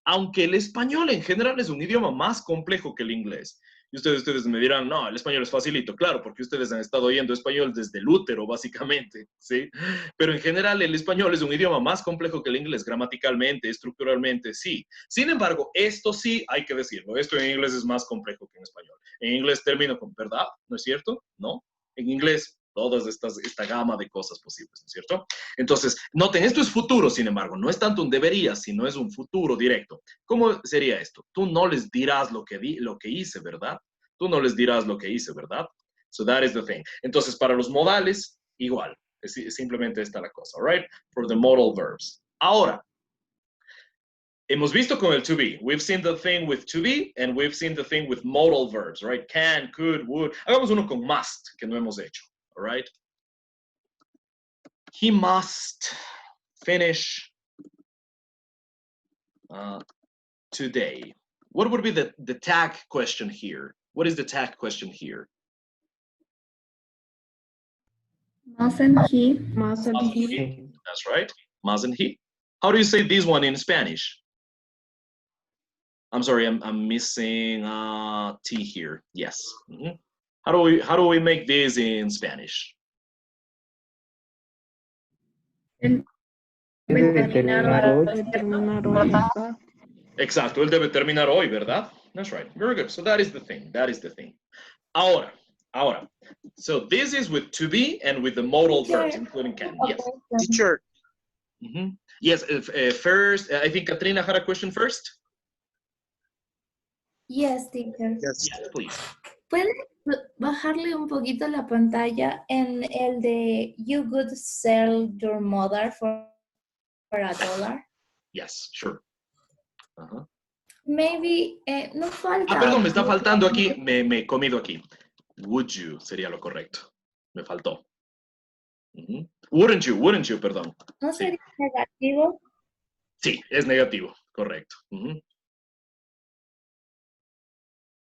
Aunque el español en general es un idioma más complejo que el inglés. Y ustedes me dirán, no, el español es facilito. Claro, porque ustedes han estado oyendo español desde el útero, básicamente, ¿sí? Pero en general el español es un idioma más complejo que el inglés, gramaticalmente, estructuralmente, sí. Sin embargo, esto sí hay que decirlo. Esto en inglés es más complejo que en español. En inglés termino con verdad, ¿no es cierto? ¿No? En inglés, todas esta gama de cosas posibles, ¿no es cierto? Entonces, noten, esto es futuro, sin embargo, no es tanto un debería, sino es un futuro directo. ¿Cómo sería esto? Tú no les dirás lo que hice, ¿verdad? Tú no les dirás lo que hice, ¿verdad? So that is the thing. Entonces, para los modales, igual. Simplemente está la cosa, right? For the modal verbs. Ahora, hemos visto con el to be. We've seen the thing with to be and we've seen the thing with modal verbs, right? Can, could, would. Hagamos uno con must, que no hemos hecho, all right? He must finish today. What would be the tag question here? What is the tag question here? Mustn't he? Mustn't he? That's right. Mustn't he? How do you say this one in Spanish? I'm sorry, I'm missing T here. Yes. Mm-hmm. How do we make this in Spanish? Exacto, él debe terminar hoy, ¿verdad? That's right. Very good. So that is the thing. That is the thing. Ahora. So this is with to be and with the modal verbs, including can. Yes. Teacher. Mm-hmm. Yes. First, I think Katrina had a question first. Yes, teacher. Yes. Yes, please. ¿Puede bajarle un poquito la pantalla en el de you would sell your mother for $1? Yes, sure. Uh-huh. Maybe, no falta. Perdón, me está faltando aquí, me he comido aquí. Would you sería lo correcto. Me faltó. Uh-huh. Wouldn't you, perdón. ¿No sería negativo? Sí, es negativo, correcto. Uh-huh.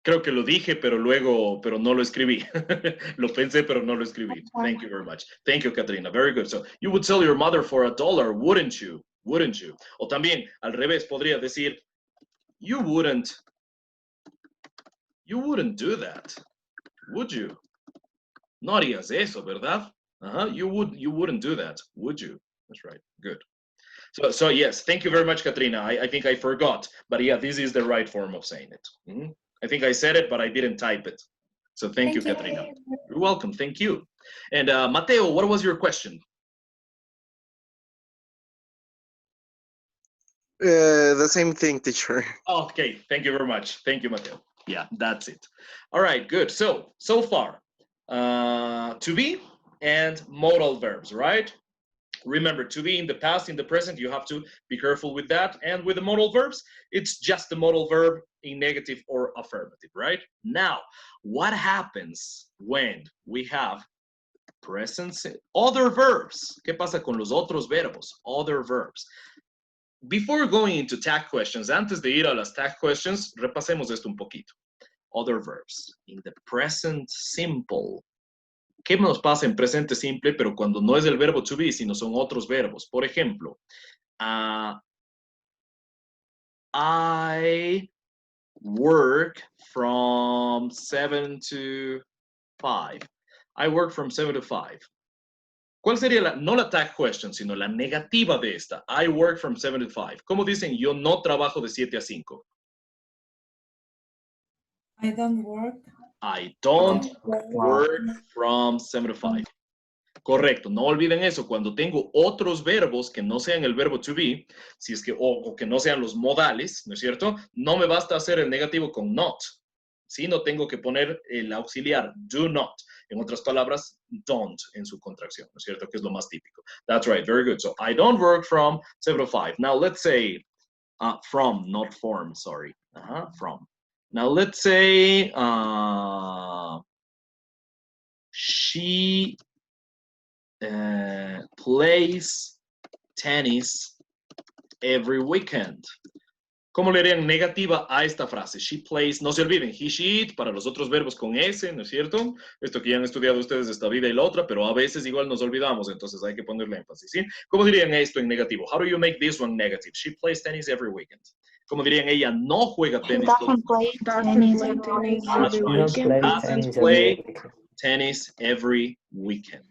Creo que lo dije, pero no lo escribí. Lo pensé, pero no lo escribí. Thank you very much. Thank you, Katrina. Very good. So, you would sell your mother for $1, wouldn't you? Wouldn't you? O también, al revés, podría decir, you wouldn't do that, would you? No harías eso, ¿verdad? You wouldn't do that, would you? That's right. Good. So yes, thank you very much, Katrina. I think I forgot, but yeah, this is the right form of saying it. Mm-hmm. I think I said it, but I didn't type it. So thank you, Katrina. You're welcome. Thank you. And Mateo, what was your question? The same thing, teacher. Okay, thank you very much. Thank you, Mateo. Yeah, that's it. All right, good. So far, to be and modal verbs, right? Remember, to be in the past, in the present, you have to be careful with that. And with the modal verbs, it's just the modal verb in negative or affirmative, right? Now, what happens when we have present, other verbs? ¿Qué pasa con los otros verbos? Other verbs. Before going into tag questions, antes de ir a las tag questions, repasemos esto un poquito. Other verbs. In the present simple. ¿Qué nos pasa en presente simple, pero cuando no es el verbo to be, sino son otros verbos? Por ejemplo, I work from 7 to 5. I work from 7 to 5. ¿Cuál sería no la tag question, sino la negativa de esta? I work from 7 to 5. ¿Cómo dicen yo no trabajo de 7 a 5? I don't work. I don't work from 7 to 5. Correcto, no olviden eso. Cuando tengo otros verbos que no sean el verbo to be, si es que, o que no sean los modales, ¿no es cierto? No me basta hacer el negativo con not, sino tengo que poner el auxiliar do not. En otras palabras, don't en su contracción, ¿no es cierto? Que es lo más típico. That's right, very good. So, I don't work from 7 to 5. Now, let's say from, not form, sorry. From. Now, let's say she plays tennis every weekend. ¿Cómo le harían negativa a esta frase? She plays, no se olviden, he, she, it, para los otros verbos con S, ¿no es cierto? Esto que ya han estudiado ustedes esta vida y la otra, pero a veces igual nos olvidamos, entonces hay que ponerle énfasis, ¿sí? ¿Cómo dirían esto en negativo? How do you make this one negative? She plays tennis every weekend. ¿Cómo dirían ella no juega tenis? Doesn't play tennis Doesn't play tennis every weekend.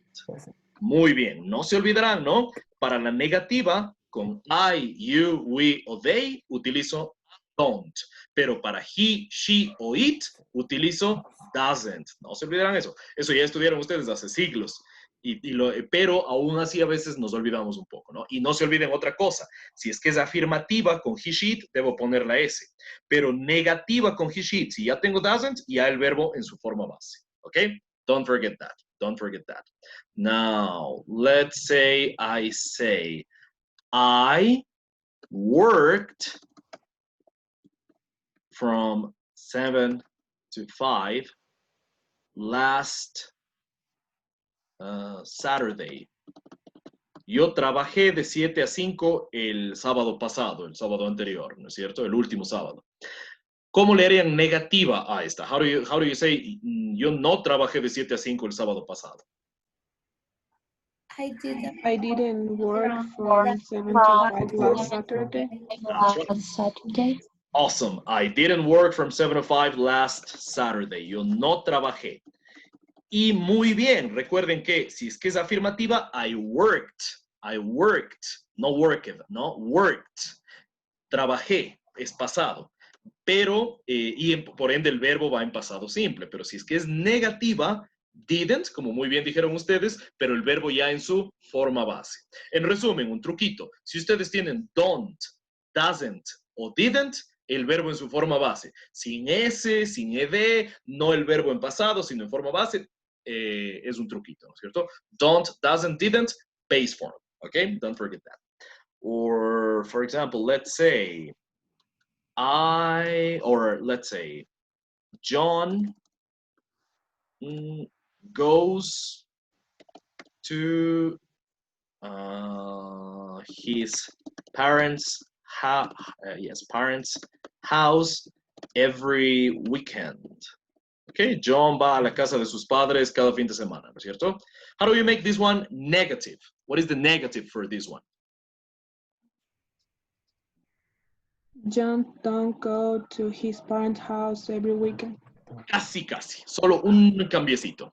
Muy bien, no se olvidarán, ¿no? Para la negativa, con I, you, we o they, utilizo don't. Pero para he, she o it, utilizo doesn't. No se olvidarán eso. Eso ya estudiaron ustedes hace siglos. Pero aún así a veces nos olvidamos un poco, ¿no? Y no se olviden otra cosa. Si es que es afirmativa con he, she, debo poner la S. Pero negativa con he, she, si ya tengo doesn't, ya el verbo en su forma base. ¿Ok? Don't forget that. Don't forget that. Now, let's say I say, I worked from 7 to 5 last Saturday. Yo trabajé de 7 a 5 el sábado pasado, el sábado anterior, ¿no es cierto? El último sábado. ¿Cómo le harían negativa a esta? How do you say, yo no trabajé de 7 a 5 el sábado pasado? I I didn't work from 7 to 5 last Saturday. Saturday. Awesome. I didn't work from 7 to 5 last Saturday. Yo no trabajé. Y muy bien, recuerden que si es que es afirmativa, I worked, no worked, no, worked. Trabajé, es pasado. Pero, y por ende el verbo va en pasado simple. Pero si es que es negativa, didn't, como muy bien dijeron ustedes, pero el verbo ya en su forma base. En resumen, un truquito. Si ustedes tienen don't, doesn't o didn't, el verbo en su forma base. Sin S, sin ED, no el verbo en pasado, sino en forma base, es un truquito, ¿no es cierto? Don't, doesn't, didn't, base form. Okay? Don't forget that. Or, for example, let's say, John goes to his parents' house every weekend. Okay, John va a la casa de sus padres cada fin de semana, ¿no es cierto? How do you make this one negative? What is the negative for this one? John don't go to his parents' house every weekend. Casi, casi. Solo un cambiecito.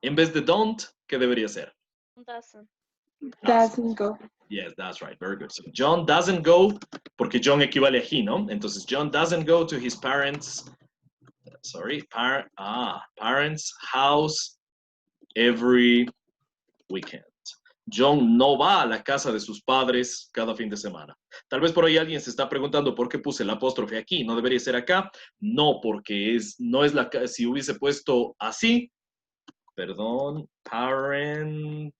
En vez de don't, ¿qué debería ser? Doesn't go. Yes, that's right. Very good. So John doesn't go, porque John equivale a he, ¿no? Entonces, John doesn't go to his parents' house every weekend. John no va a la casa de sus padres cada fin de semana. Tal vez por ahí alguien se está preguntando por qué puse el apóstrofe aquí. ¿No debería ser acá? No, porque no es si hubiese puesto así, perdón, parent,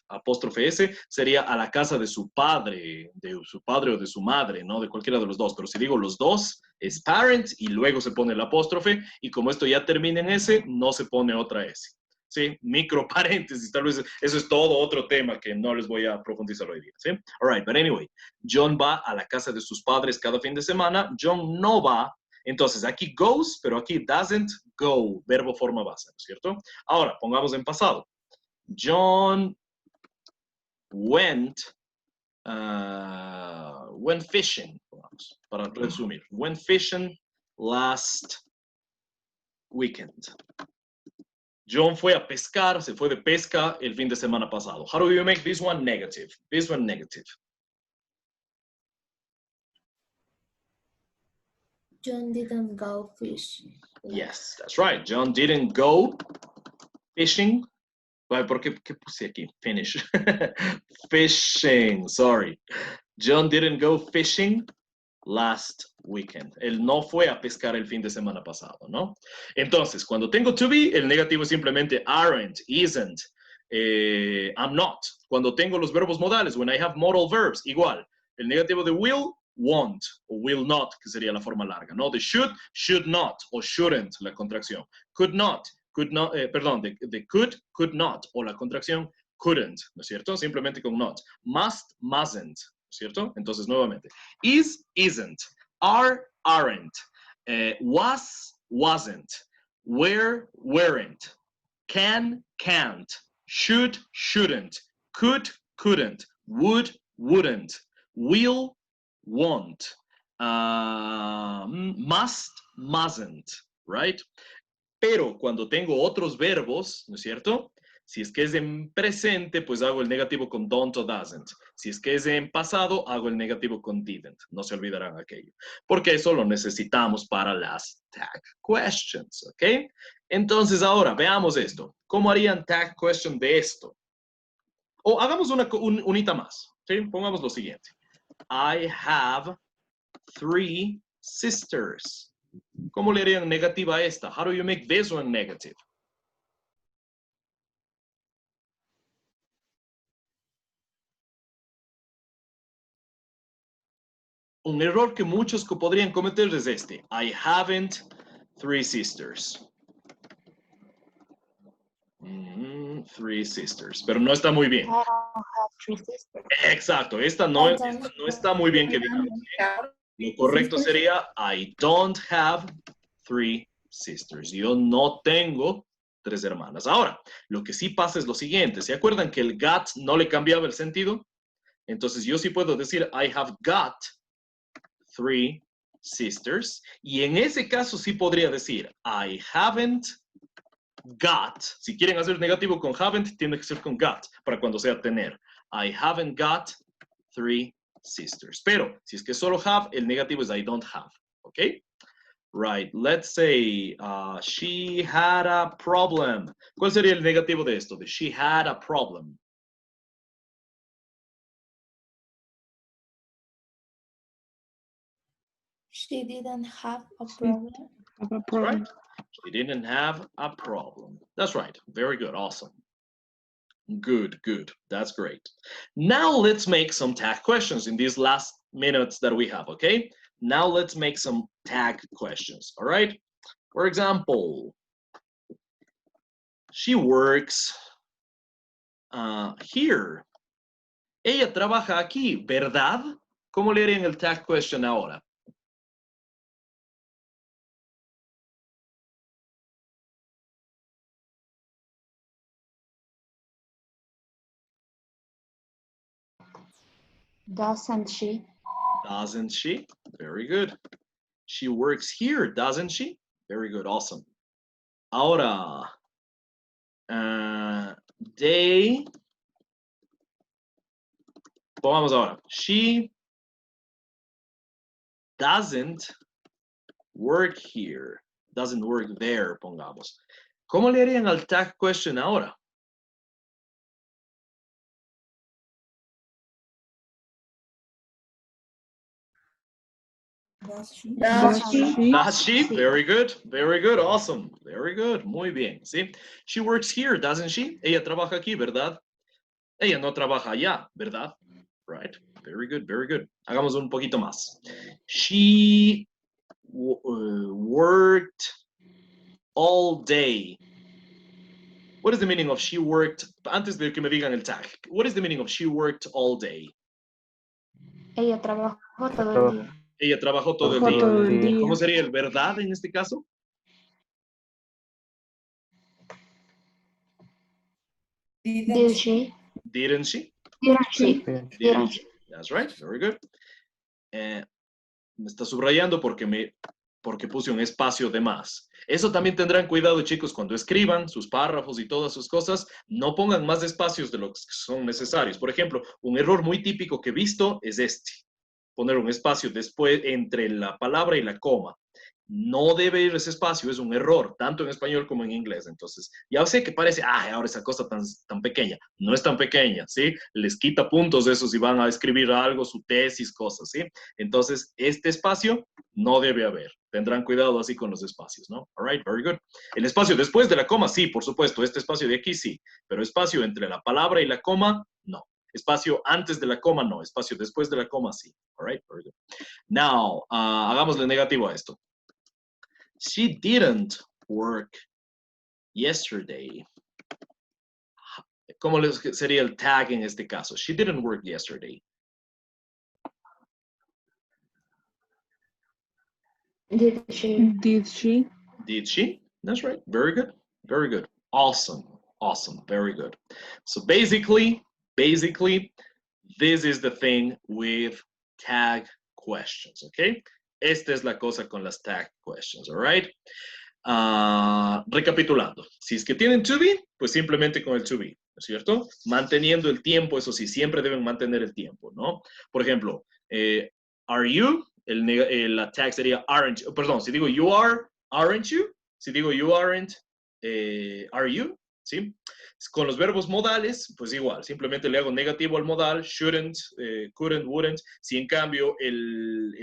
apóstrofe S, sería a la casa de su padre o de su madre, ¿no? De cualquiera de los dos. Pero si digo los dos, es parent y luego se pone el apóstrofe y como esto ya termina en S, no se pone otra S. ¿Sí? Micro paréntesis, tal vez eso es todo otro tema que no les voy a profundizar hoy día, ¿sí? All right, but anyway, John va a la casa de sus padres cada fin de semana, John no va, entonces aquí goes, pero aquí doesn't go, verbo forma base, ¿no es cierto? Ahora, pongamos en pasado. John went fishing, para resumir, went fishing last weekend. John fue a pescar, se fue de pesca el fin de semana pasado. How do you make this one negative? This one negative. John didn't go fishing. Yes, that's right. John didn't go fishing. ¿Por qué puse aquí? Finish. Fishing, sorry. John didn't go fishing last weekend. Él no fue a pescar el fin de semana pasado, ¿no? Entonces, cuando tengo to be, el negativo es simplemente aren't, isn't, I'm not. Cuando tengo los verbos modales, when I have modal verbs, igual. El negativo de will, won't, o will not, que sería la forma larga, ¿no? De should not, o shouldn't, la contracción. Could not, de could not, o la contracción couldn't, ¿no es cierto? Simplemente con not. Must, mustn't, ¿cierto? Entonces, nuevamente. Is, isn't. Are, aren't. Was, wasn't. Were, weren't. Can, can't. Should, shouldn't. Could, couldn't. Would, wouldn't. Will, won't. Must, mustn't. Right? Pero cuando tengo otros verbos, ¿no es cierto? Si es que es en presente, pues hago el negativo con don't o doesn't. Si es que es en pasado, hago el negativo con didn't. No se olvidarán aquello. Porque eso lo necesitamos para las tag questions, ¿ok? Entonces ahora, veamos esto. ¿Cómo harían tag question de esto? O hagamos unita más. ¿Sí? Pongamos lo siguiente. I have 3 sisters. ¿Cómo le harían negativa a esta? How do you make this one negative? Un error que muchos podrían cometer es este. I haven't 3 sisters. 3 sisters. Pero no está muy bien. I don't have 3 sisters. Exacto. Esta no está muy bien que digamos. Lo correcto sería I don't have 3 sisters. Yo no tengo 3 hermanas. Ahora, lo que sí pasa es lo siguiente. ¿Se acuerdan que el got no le cambiaba el sentido? Entonces yo sí puedo decir I have got 3 sisters. Y en ese caso sí podría decir I haven't got. Si quieren hacer negativo con haven't, tiene que ser con got para cuando sea tener. I haven't got 3 sisters. Pero si es que solo have, el negativo es I don't have. ¿Ok? Right. Let's say she had a problem. ¿Cuál sería el negativo de esto? De she had a problem. She didn't have a problem. That's right. She didn't have a problem. That's right. Very good. Awesome. Good, good. That's great. Now let's make some tag questions in these last minutes that we have, okay? Now let's make some tag questions, all right? For example, she works here. Ella trabaja aquí, ¿verdad? ¿Cómo le harían el tag question ahora? Doesn't she? Doesn't she? Very good. She works here, doesn't she? Very good, awesome. Ahora, they, pongamos ahora, she doesn't work here, doesn't work there, pongamos. ¿Cómo le harían al tag question ahora? Does she? Does she? Very good. Very good. Awesome. Very good. Muy bien. ¿Sí? She works here, doesn't she? Ella trabaja aquí, ¿verdad? Ella no trabaja allá, ¿verdad? Right. Very good. Very good. Hagamos un poquito más. She worked all day. What is the meaning of she worked? Antes de que me digan el tag. What is the meaning of she worked all day? Ella trabajó todo el día. Ella trabajó todo el día. ¿Cómo sería el verdad en este caso? Did she? Didn't she? Didn't she? Didn't she? That's right. Very good. Me está subrayando porque puse un espacio de más. Eso también tendrán cuidado, chicos, cuando escriban sus párrafos y todas sus cosas, no pongan más espacios de los que son necesarios. Por ejemplo, un error muy típico que he visto es este. Poner un espacio después entre la palabra y la coma. No debe ir ese espacio, es un error, tanto en español como en inglés. Entonces, ya sé que parece, ahora esa cosa tan pequeña. No es tan pequeña, ¿sí? Les quita puntos de eso si van a escribir algo, su tesis, cosas, ¿sí? Entonces, este espacio no debe haber. Tendrán cuidado así con los espacios, ¿no? All right, very good. El espacio después de la coma, sí, por supuesto. Este espacio de aquí, sí. Pero espacio entre la palabra y la coma, no. Espacio antes de la coma, no. Espacio después de la coma, sí. All right, very good. Now, hagámosle negativo a esto. She didn't work yesterday. ¿Cómo sería el tag en este caso? She didn't work yesterday. Did she? Did she? Did she? That's right. Very good. Very good. Awesome. Awesome. Very good. So basically, this is the thing with tag questions, okay? Esta es la cosa con las tag questions, all right? Recapitulando, si es que tienen to be, pues simplemente con el to be, ¿no es cierto? Manteniendo el tiempo, eso sí, siempre deben mantener el tiempo, ¿no? Por ejemplo, are you, la tag sería aren't, perdón, si digo you are, aren't you? Si digo you aren't, are you? ¿sí? Con los verbos modales, pues igual, simplemente le hago negativo al modal, shouldn't, couldn't, wouldn't. Si en cambio el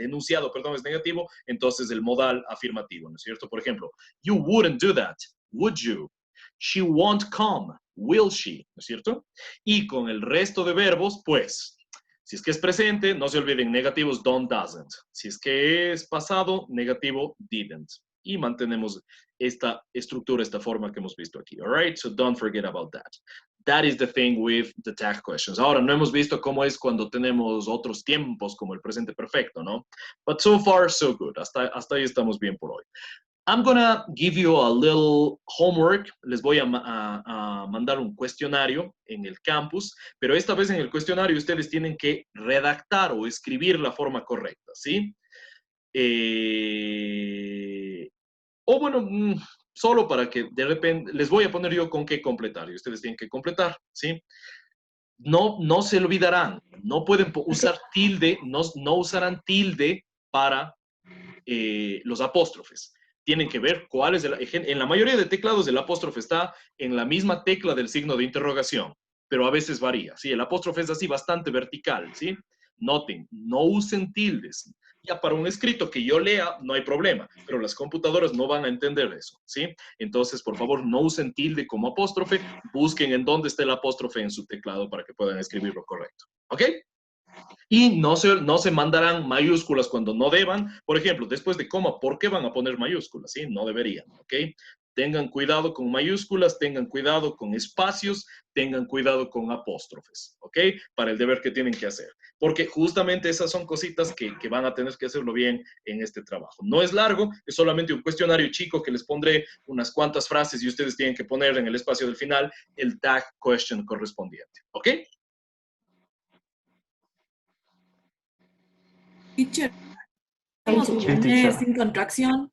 enunciado, perdón, es negativo, entonces el modal afirmativo, ¿no es cierto? Por ejemplo, you wouldn't do that, would you? She won't come, will she? ¿No es cierto? Y con el resto de verbos, pues, si es que es presente, no se olviden, negativos don't, doesn't. Si es que es pasado, negativo didn't. Y mantenemos esta estructura, esta forma que hemos visto aquí. All right? So don't forget about that. That is the thing with the tag questions. Ahora, no hemos visto cómo es cuando tenemos otros tiempos como el presente perfecto, ¿no? But so far, so good. Hasta ahí estamos bien por hoy. I'm gonna give you a little homework. Les voy a mandar un cuestionario en el campus, pero esta vez en el cuestionario ustedes tienen que redactar o escribir la forma correcta, ¿sí? O bueno, solo para que de repente, les voy a poner yo con qué completar y ustedes tienen que completar, ¿sí? No se olvidarán, no pueden usar tilde, no usarán tilde para los apóstrofes. Tienen que ver cuál es en la mayoría de teclados el apóstrofe está en la misma tecla del signo de interrogación, pero a veces varía, ¿sí? El apóstrofe es así bastante vertical, ¿sí? Noten, no usen tildes. Ya para un escrito que yo lea no hay problema, pero las computadoras no van a entender eso, ¿sí? Entonces, por favor, no usen tilde como apóstrofe, busquen en dónde está el apóstrofe en su teclado para que puedan escribirlo correcto, ¿ok? Y no se mandarán mayúsculas cuando no deban. Por ejemplo, después de coma, ¿por qué van a poner mayúsculas? ¿Sí? No deberían, ¿ok? Tengan cuidado con mayúsculas, tengan cuidado con espacios, tengan cuidado con apóstrofes, ¿ok? Para el deber que tienen que hacer. Porque justamente esas son cositas que van a tener que hacerlo bien en este trabajo. No es largo, es solamente un cuestionario chico que les pondré unas cuantas frases y ustedes tienen que poner en el espacio del final el tag question correspondiente, ¿ok? Teacher, ¿podemos poner sin contracción?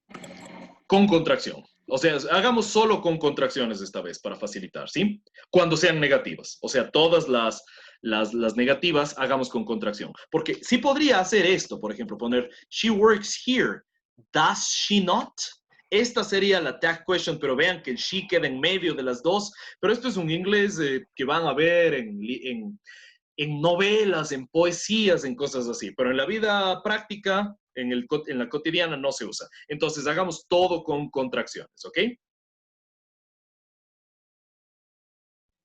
Con contracción. O sea, hagamos solo con contracciones esta vez para facilitar, ¿sí? Cuando sean negativas. O sea, todas las negativas hagamos con contracción. Porque sí podría hacer esto, por ejemplo, poner she works here, does she not? Esta sería la tag question, pero vean que el she queda en medio de las dos. Pero esto es un inglés que van a ver en novelas, en poesías, en cosas así. Pero en la vida práctica, en la cotidiana no se usa. Entonces, hagamos todo con contracciones, ¿ok?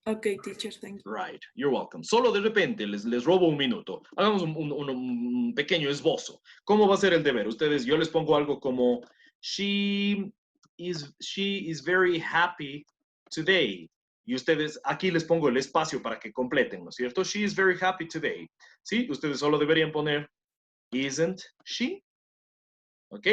Ok, teacher, thank you. Right, you're welcome. Solo de repente, les robo un minuto. Hagamos un pequeño esbozo. ¿Cómo va a ser el deber? Ustedes, yo les pongo algo como, she is very happy today. Y ustedes, aquí les pongo el espacio para que completen, ¿no es cierto? She is very happy today. ¿Sí? Ustedes solo deberían poner, isn't she? ¿Ok?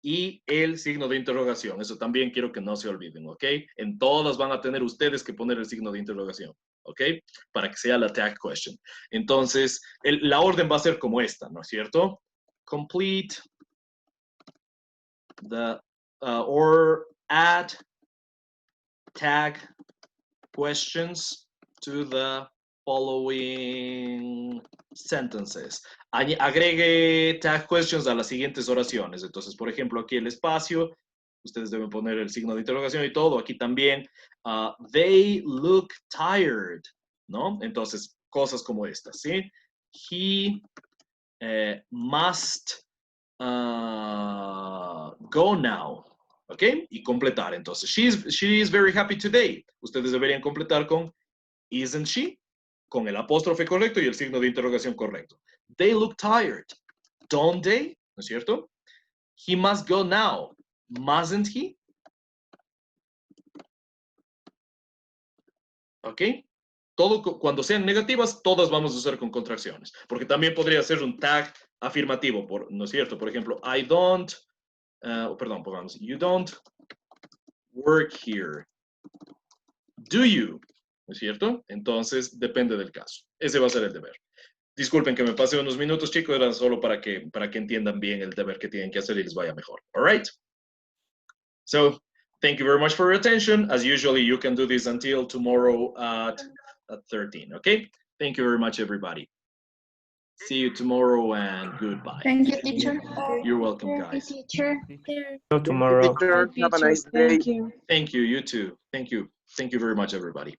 Y el signo de interrogación. Eso también quiero que no se olviden, ¿ok? En todas van a tener ustedes que poner el signo de interrogación, ¿ok? Para que sea la tag question. Entonces, la orden va a ser como esta, ¿no es cierto? Complete the, or add tag questions to the following sentences. Agregue tag questions a las siguientes oraciones. Entonces, por ejemplo, aquí el espacio, ustedes deben poner el signo de interrogación y todo. Aquí también, they look tired, ¿no? Entonces, cosas como estas, ¿sí? He must go now. ¿Ok? Y completar, entonces. She is very happy today. Ustedes deberían completar con isn't she? Con el apóstrofe correcto y el signo de interrogación correcto. They look tired. Don't they? ¿No es cierto? He must go now. Mustn't he? ¿Ok? Todo, cuando sean negativas, todas vamos a usar con contracciones. Porque también podría ser un tag afirmativo, ¿no es cierto? Por ejemplo, I don't... perdón, pongamos, you don't work here. Do you? ¿No es cierto? Entonces, depende del caso. Ese va a ser el deber. Disculpen que me pase unos minutos, chicos, era solo para que entiendan bien el deber que tienen que hacer y les vaya mejor. All right? So, thank you very much for your attention. As usually, you can do this until tomorrow at 13, okay? Thank you very much, everybody. See you tomorrow and goodbye. Thank you, teacher. You're welcome, guys. Teacher. Tomorrow. Teacher, have a nice day. Thank you. Thank you, you too. Thank you. Thank you very much, everybody.